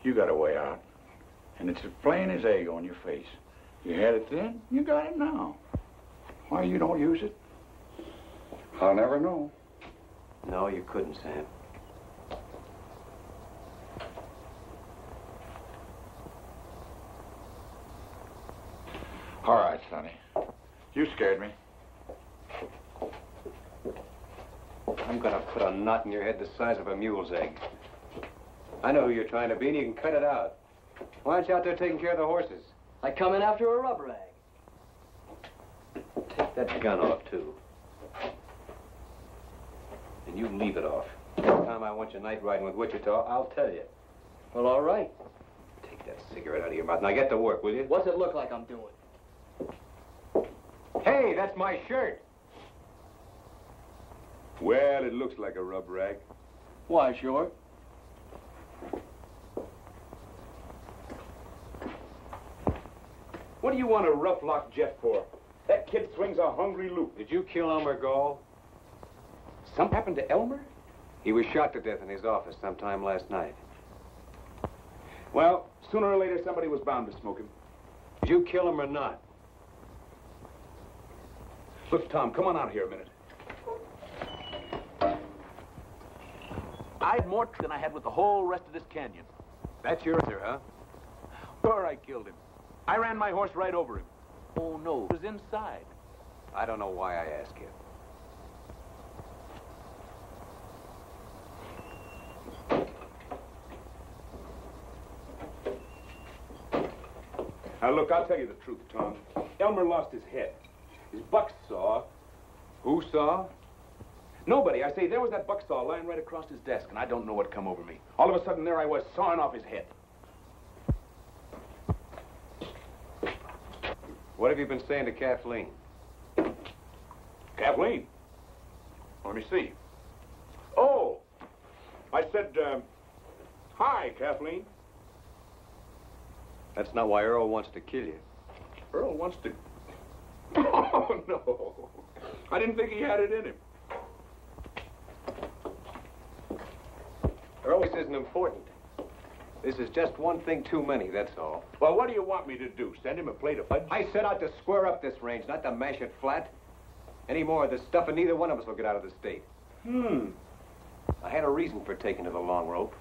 you got a way out. And it's as plain as egg on your face. You had it then, you got it now. Why you don't use it? I'll never know. No, you couldn't, Sam. All right, Sonny. You scared me. I'm gonna put a knot in your head the size of a mule's egg. I know who you're trying to be, and you can cut it out. Why aren't you out there taking care of the horses? I come in after a rub rag. Take that gun off, too. And you leave it off. Next time I want you night riding with Wichita, I'll tell you. Well, all right. Take that cigarette out of your mouth. Now get to work, will you? What's it look like I'm doing? Hey, that's my shirt. Well, it looks like a rub rag. Why, sure. What do you want to rough lock Jeff for? That kid swings a hungry loop. Did you kill Elmer Gall? Something happened to Elmer? He was shot to death in his office sometime last night. Well, sooner or later, somebody was bound to smoke him. Did you kill him or not? Look, Tom, come on out here a minute. I had more than I had with the whole rest of this canyon. That's your answer, huh? Sure, I killed him. I ran my horse right over him. Oh, no, it was inside. I don't know why I ask you. Now, look, I'll tell you the truth, Tom. Elmer lost his head. His buck saw. Who saw? Nobody. I say, there was that buck saw lying right across his desk, and I don't know what come over me. All of a sudden, there I was, sawing off his head. What have you been saying to Kathleen? Kathleen? Let me see. Oh, I said, hi, Kathleen. That's not why Earl wants to kill you. Earl wants to... Oh, no. I didn't think he had it in him. Earl, this isn't important. This is just one thing too many, that's all. Well, what do you want me to do? Send him a plate of fudge? I set out to square up this range, not to mash it flat. Any more of this stuff, and neither one of us will get out of the state. I had a reason for taking to the long rope.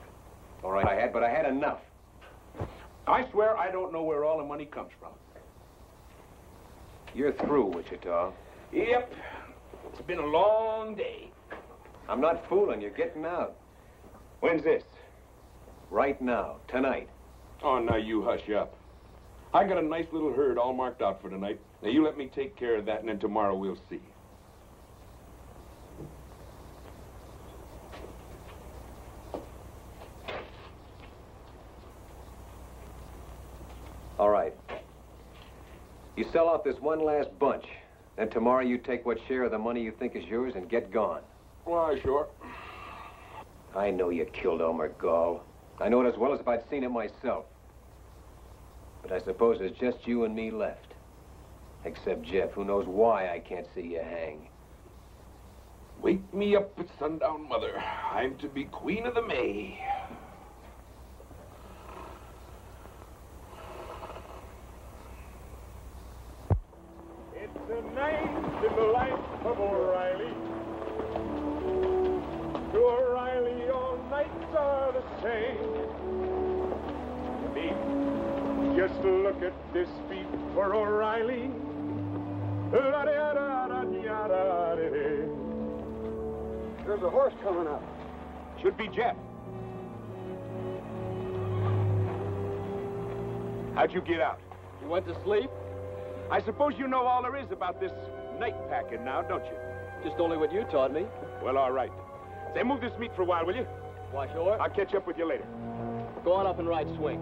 All right, I had, but I had enough. I swear I don't know where all the money comes from. You're through, Wichita. Yep. It's been a long day. I'm not fooling you. Getting out. When's this? Right now. Tonight. Oh, now you hush up. I got a nice little herd all marked out for tonight. Now, you let me take care of that, and then tomorrow we'll see. All right. You sell out this one last bunch. Then tomorrow you take what share of the money you think is yours and get gone. Why, sure. I know you killed Elmer Gall. I know it as well as if I'd seen it myself. But I suppose there's just you and me left. Except Jeff, who knows why I can't see you hang. Wake me up at sundown, Mother. I'm to be Queen of the May. It's a night in the life of O'Reilly. To O'Reilly, all nights are the same. Just look at this feat for O'Reilly. There's a horse coming up. Should be Jeff. How'd you get out? You went to sleep? I suppose you know all there is about this night packing now, don't you? Just only what you taught me. Well, all right. Say, move this meat for a while, will you? Why, sure. I'll catch up with you later. Go on up and ride swing.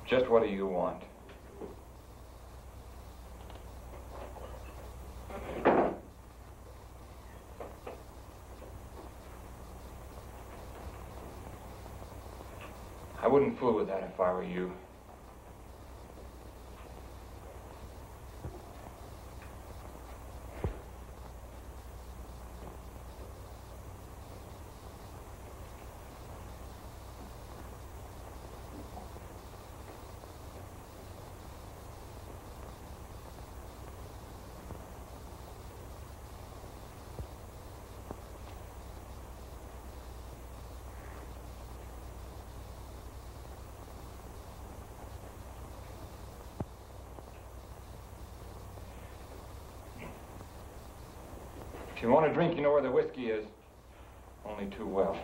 Just what do you want? I wouldn't fool with that if I were you. If you want a drink, you know where the whiskey is. Only too well.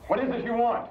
What is it you want?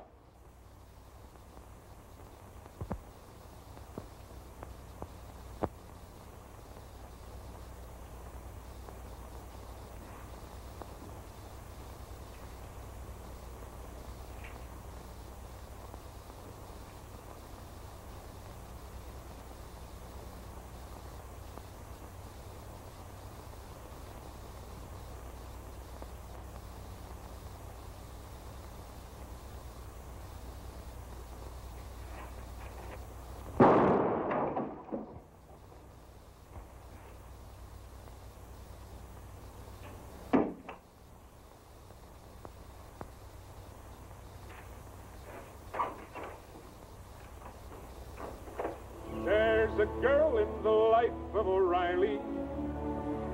the life of O'Reilly.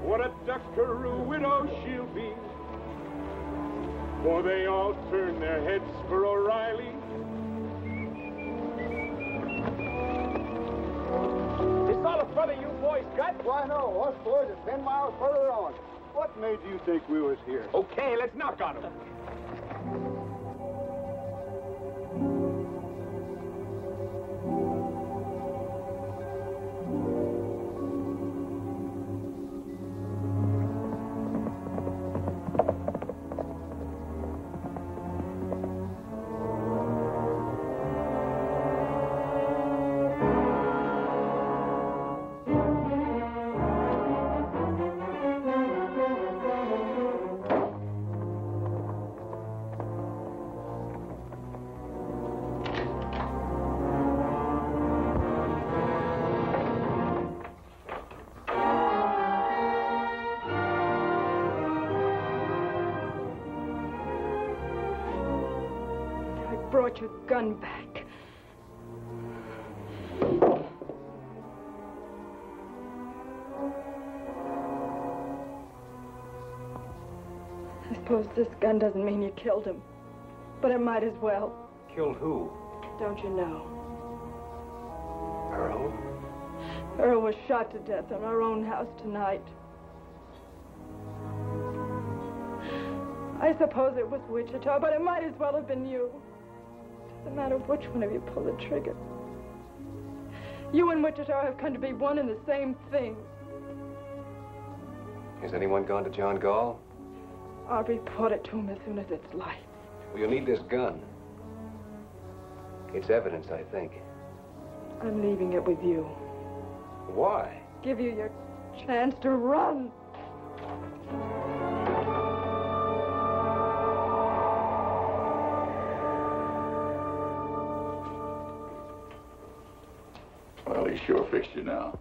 What a duckaroo widow she'll be. For they all turn their heads for O'Reilly. Is all the further you boys got? Why, no. Us boys are 10 miles further on. What made you think we was here? Okay, let's knock on them. Brought your gun back. I suppose this gun doesn't mean you killed him, but it might as well. Killed who? Don't you know? Earl? Earl was shot to death in our own house tonight. I suppose it was Wichita, but it might as well have been you. Doesn't matter which one of you pulled the trigger. You and Wichita have come to be one and the same thing. Has anyone gone to John Gall? I'll report it to him as soon as it's light. Well, you'll need this gun. It's evidence, I think. I'm leaving it with you. Why? Give you your chance to run. Well, he sure fixed you now.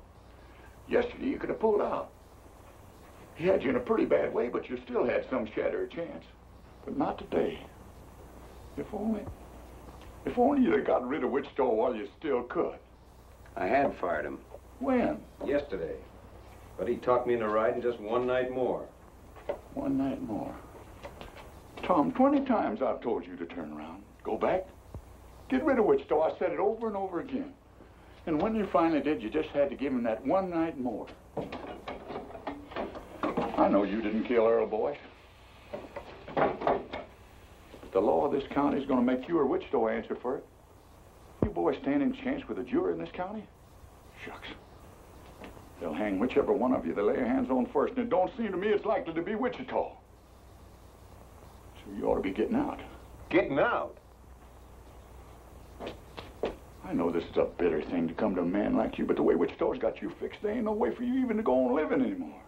Yesterday, you could have pulled out. He had you in a pretty bad way, but you still had some shatter of chance. But not today. If only you'd have got rid of Wichita while you still could. I had fired him. When? Yesterday. But he talked me into riding just one night more. One night more. Tom, 20 times I've told you to turn around. Go back. Get rid of Wichita. I said it over and over again. And when you finally did, you just had to give him that one night more. I know you didn't kill Earl, boys. But the law of this county is going to make you or Wichita answer for it. You boys stand in chance with a jury in this county? Shucks. They'll hang whichever one of you they lay their hands on first, and it don't seem to me it's likely to be Wichita. So you ought to be getting out. Getting out? I know this is a bitter thing to come to a man like you, but the way Wichita's got you fixed, there ain't no way for you even to go on living anymore.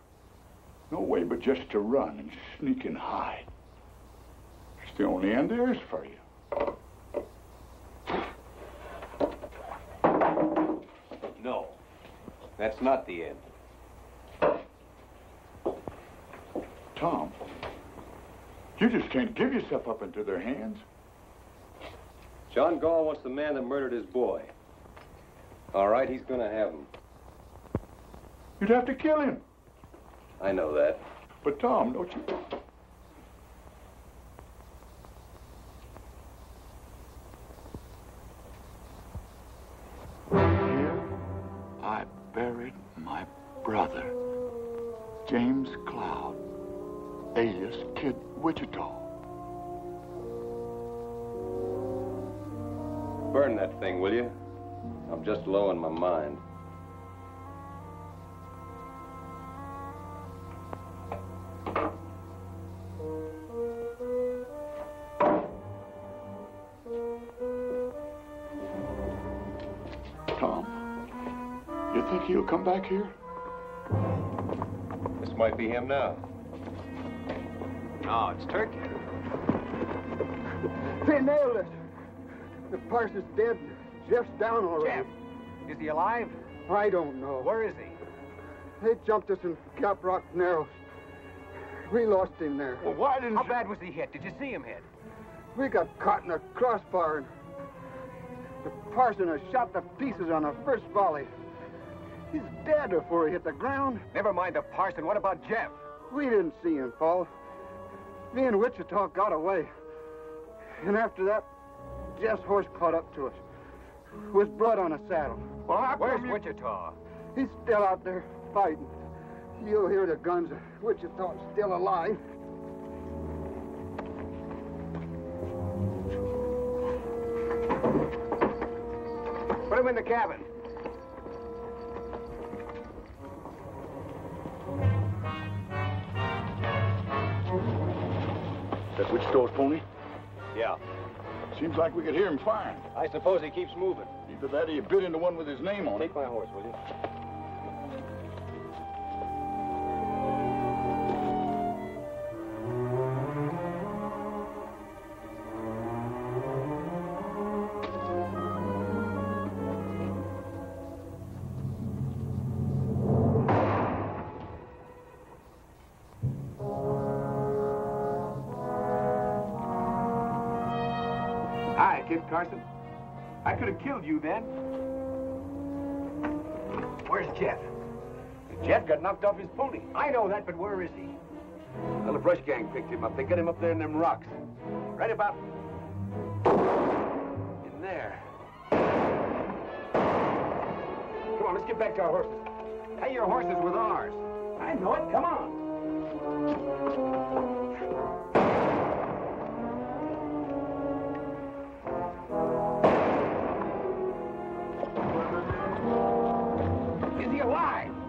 No way but just to run and sneak and hide. It's the only end there is for you. No. That's not the end. Tom, you just can't give yourself up into their hands. John Gall wants the man that murdered his boy. All right, he's gonna have him. You'd have to kill him. I know that. But Tom, don't you... Here I buried my brother, James Cloud, alias Kid Wichita. Burn that thing, will you? I'm just low in my mind. Tom, you think he'll come back here? This might be him now. No, it's Turkey. They nailed it. The parson's dead. Jeff's down already. Jeff, is he alive? I don't know. Where is he? They jumped us in Cap Rock Narrows. We lost him there. Well, why didn't How bad was he hit? Did you see him hit? We got caught in a crossbar, and the parson has shot to pieces on the first volley. He's dead before he hit the ground. Never mind the parson. What about Jeff? We didn't see him fall. Me and Wichita got away. And after that, Jeff's horse caught up to us. With blood on the saddle. Well, where's Wichita? He's still out there fighting. You'll hear the guns. Wichita's still alive. Put him in the cabin. That Wichita's pony? Yeah. Seems like we could hear him firing. I suppose he keeps moving. Either that or you bit into one with his name on it. Take my horse, will you? Hi, Kid Carson. I could have killed you then. Where's Jeff? Jeff got knocked off his pony. I know that, but where is he? Well, the brush gang picked him up. They got him up there in them rocks. Right about in there. Come on, let's get back to our horses. Hey, your horse is with ours. I know it. Come on.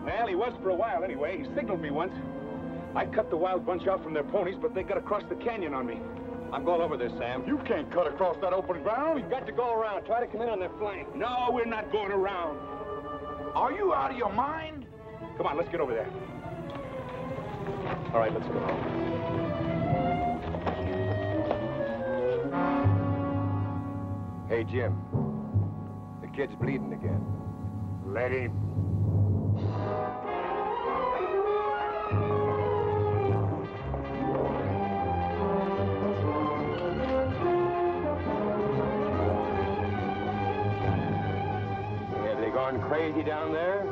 Well, he was for a while anyway. He signaled me once. I cut the wild bunch off from their ponies, but they got across the canyon on me. I'm going over there, Sam. You can't cut across that open ground. We've got to go around. Try to come in on their flank. No, we're not going around. Are you out of your mind? Come on, let's get over there. All right, let's go. Hey, Jim. The kid's bleeding again. Let him. Have they gone crazy down there?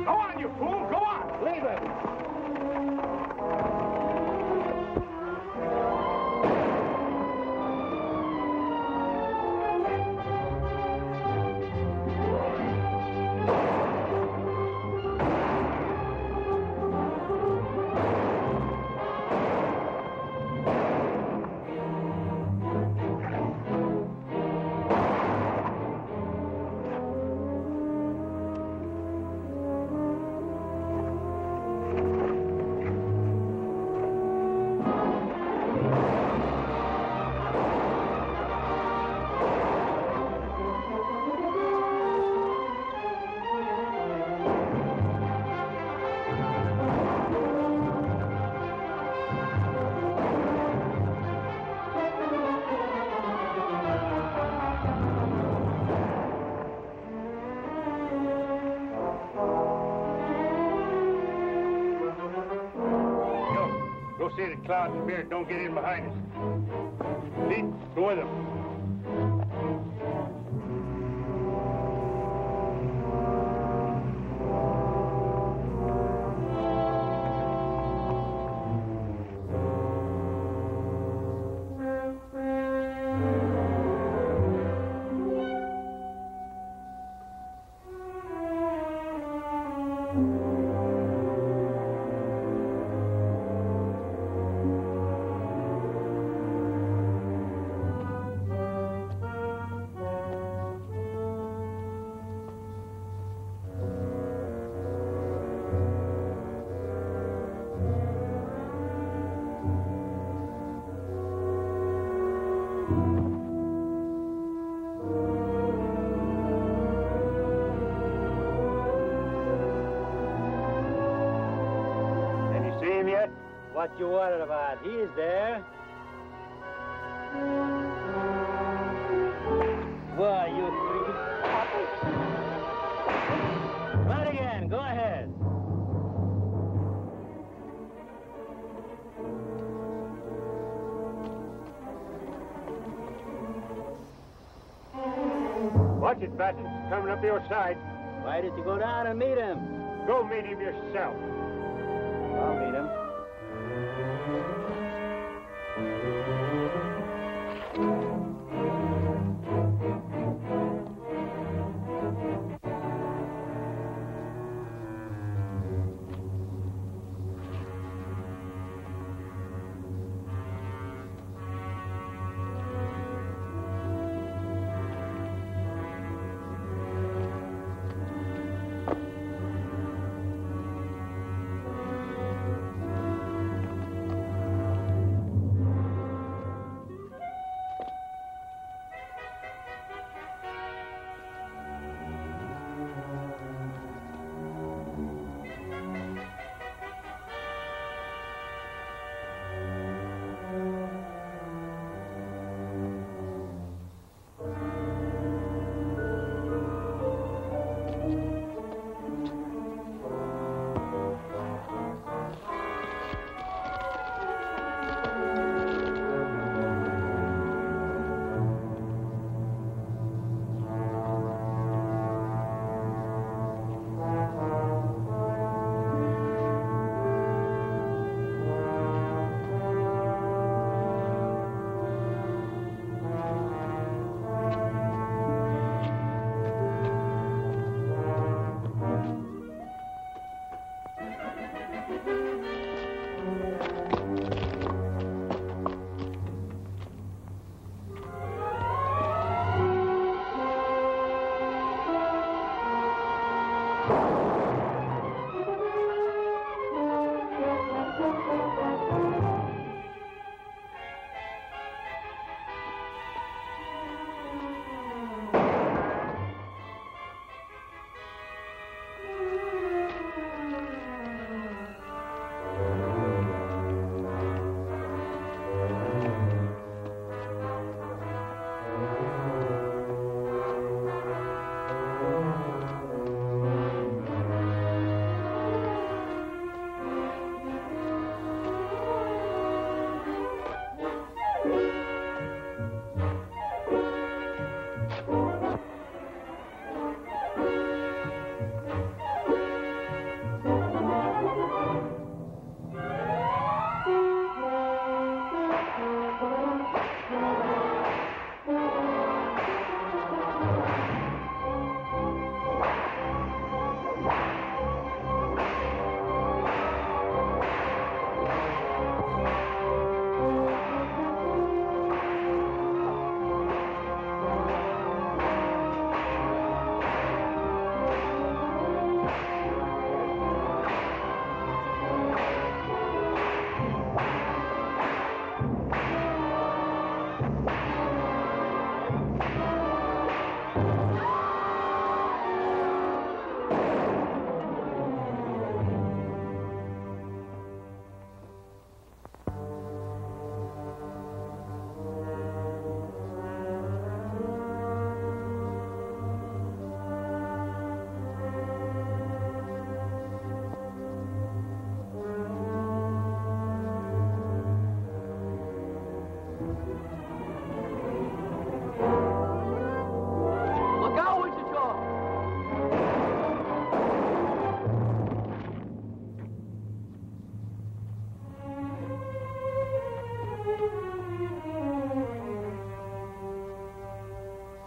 Go on, you fool! Go on! Leave him! Go see that Cloud and Beard don't get in behind us. Pete, go with them. What you worried about? He's there. Why, you three? Watch it, Batten. It's coming up your side. Why did you go down and meet him? Go meet him yourself. I'll meet him.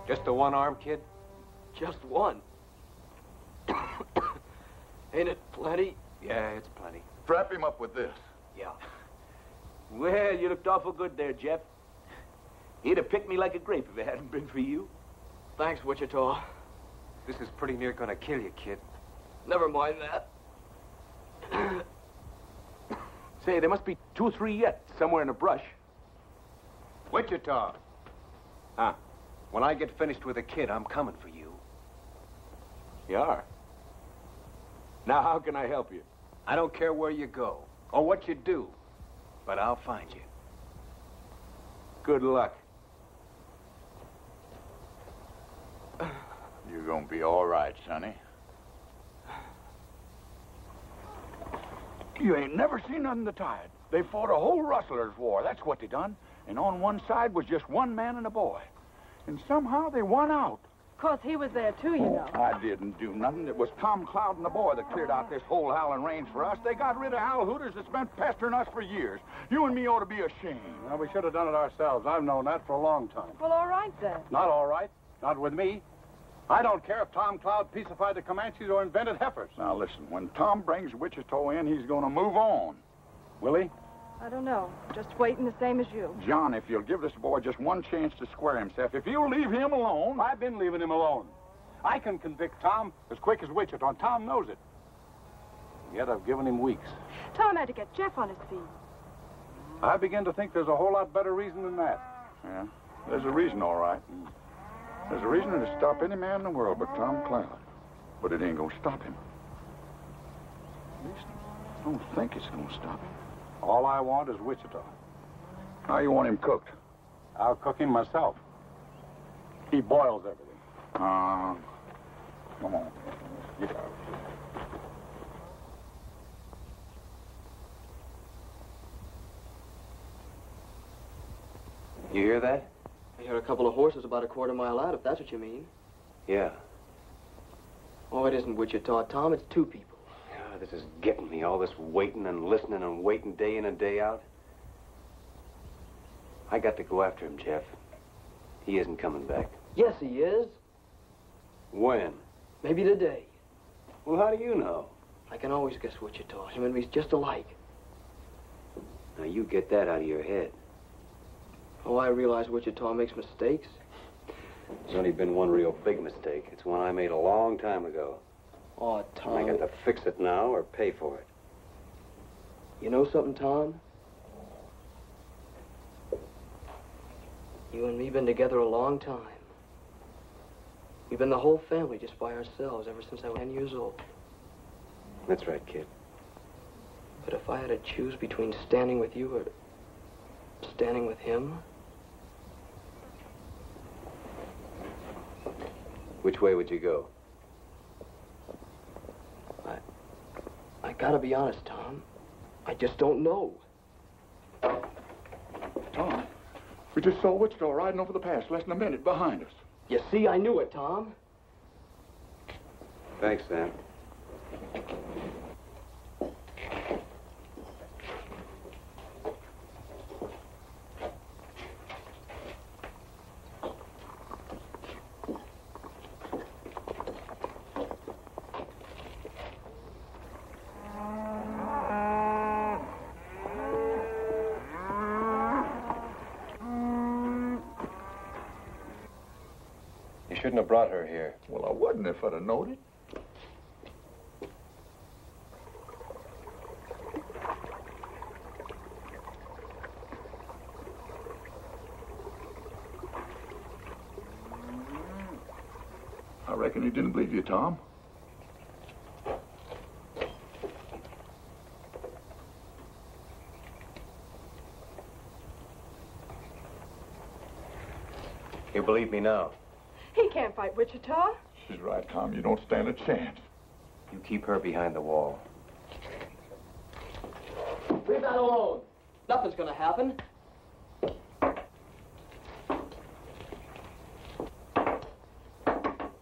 Just a one-arm kid? Just one. Ain't it plenty? Yeah, it's plenty. Strap him up with this. Yeah. Well, you looked awful good there, Jeff. He'd have picked me like a grape if it hadn't been for you. Thanks, Wichita. This is pretty near gonna kill you, kid. Never mind that. Say, there must be 2 or 3 yet, somewhere in the brush. Wichita. Huh. When I get finished with the kid, I'm coming for you. You are? Now, how can I help you? I don't care where you go or what you do, but I'll find you. Good luck. You're gonna be all right, Sonny. You ain't never seen nothing to tie it. They fought a whole rustlers' war. That's what they done. And on one side was just one man and a boy. And somehow they won out. course, he was there, too, you know. I didn't do nothing. It was Tom Cloud and the boy that cleared out this whole howling range for us. They got rid of Hal Hooters that's been pestering us for years. You and me ought to be ashamed. Well, we should have done it ourselves. I've known that for a long time. Well, all right, then. Not all right. Not with me. I don't care if Tom Cloud peacified the Comanches or invented heifers. Now, listen, when Tom brings Wichita in, he's going to move on. Will he? I don't know. Just waiting the same as you. John, if you'll give this boy just one chance to square himself, if you'll leave him alone... I've been leaving him alone. I can convict Tom as quick as Wichita, and Tom knows it. Yet I've given him weeks. Tom had to get Jeff on his feet. I begin to think there's a whole lot better reason than that. Yeah, there's a reason, all right. There's a reason to stop any man in the world but Tom Cloud. But it ain't gonna stop him. At least I don't think it's gonna stop him. All I want is Wichita. How you want him cooked? I'll cook him myself. He boils everything. Come on. Get out. You hear that? I hear a couple of horses about a quarter mile out, if that's what you mean. Yeah. Oh, it isn't Wichita, Tom. It's two people. Yeah, this is getting me. All this waiting and listening and waiting day in and day out. I got to go after him, Jeff. He isn't coming back. Yes, he is. When? Maybe today. Well, how do you know? I can always guess Wichita. Him and me's just alike. Now, you get that out of your head. Oh, I realize Wichita makes mistakes. There's only been one real big mistake. It's one I made a long time ago. Oh, Tom. I got to fix it now or pay for it. You know something, Tom? You and me been together a long time. We've been the whole family just by ourselves ever since I was 10 years old. That's right, kid. But if I had to choose between standing with you or standing with him... Which way would you go? I gotta be honest, Tom. I just don't know. Tom, we just saw Wichita riding over the pass less than a minute behind us. You see, I knew it, Tom. Thanks, Sam. Shouldn't have brought her here. Well, I wouldn't if I'd have known it. I reckon he didn't believe you, Tom. You believe me now? He can't fight Wichita. She's right, Tom. You don't stand a chance. You keep her behind the wall. Leave that alone. Nothing's gonna happen.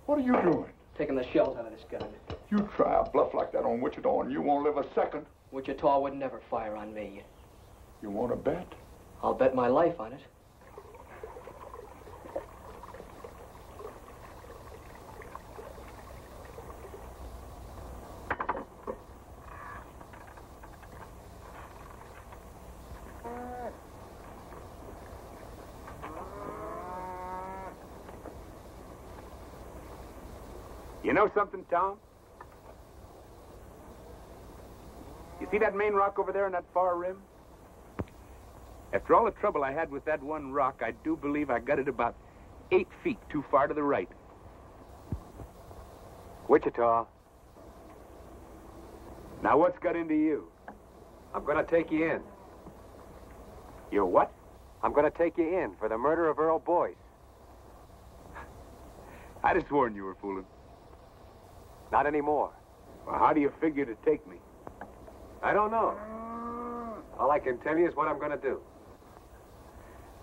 What are you doing? Taking the shells out of this gun. You try a bluff like that on Wichita and you won't live a second. Wichita would never fire on me. You want to bet? I'll bet my life on it. You know something, Tom? You see that main rock over there on that far rim? After all the trouble I had with that one rock, I do believe I got it about 8 feet too far to the right. Wichita. Now what's got into you? I'm going to take you in. You're what? I'm going to take you in for the murder of Earl Boyce. I'd have sworn you were fooling. Not anymore. Well, how do you figure to take me? I don't know. All I can tell you is what I'm going to do.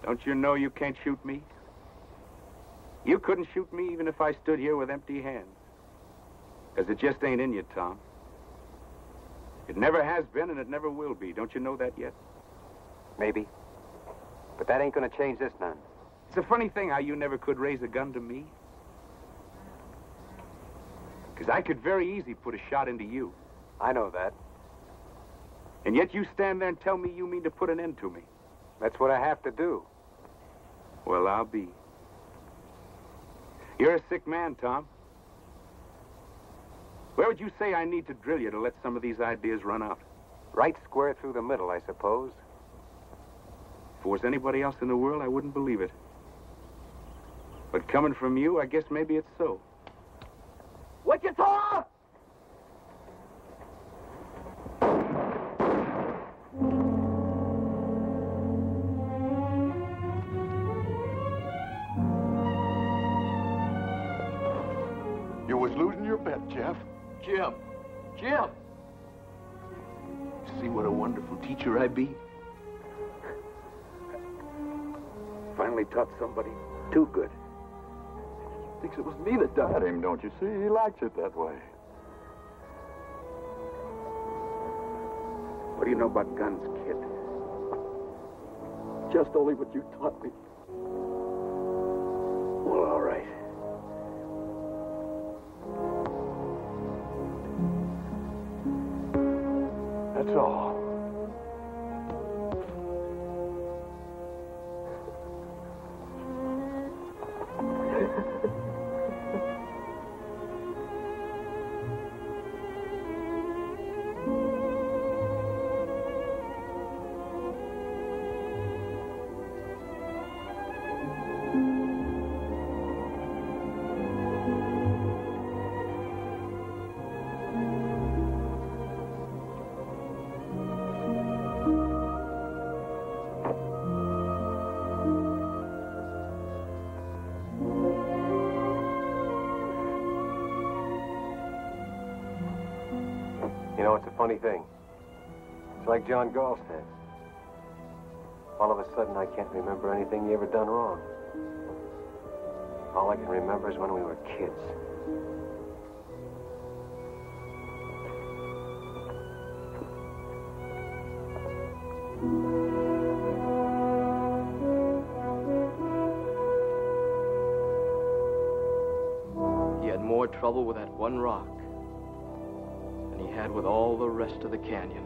Don't you know you can't shoot me? You couldn't shoot me even if I stood here with empty hands. Because it just ain't in you, Tom. It never has been and it never will be. Don't you know that yet? Maybe. But that ain't gonna change this none. It's a funny thing how you never could raise a gun to me. Because I could very easy put a shot into you. I know that. And yet you stand there and tell me you mean to put an end to me. That's what I have to do. Well, I'll be. You're a sick man, Tom. Where would you say I need to drill you to let some of these ideas run out? Right square through the middle, I suppose. If it was anybody else in the world, I wouldn't believe it. But coming from you, I guess maybe it's so. Wichita! You was losing your bet, Jeff. Jim! Jim! See what a wonderful teacher I be? Finally taught somebody too good. Thinks it was me that done At it. him, don't you see? He likes it that way. What do you know about guns, kid? Just only what you taught me. Well, all right. That's all. You know, it's a funny thing. It's like John Gall says. All of a sudden, I can't remember anything you ever done wrong. All I can remember is when we were kids. He had more trouble with that one rock than he had with all the rest of the canyon.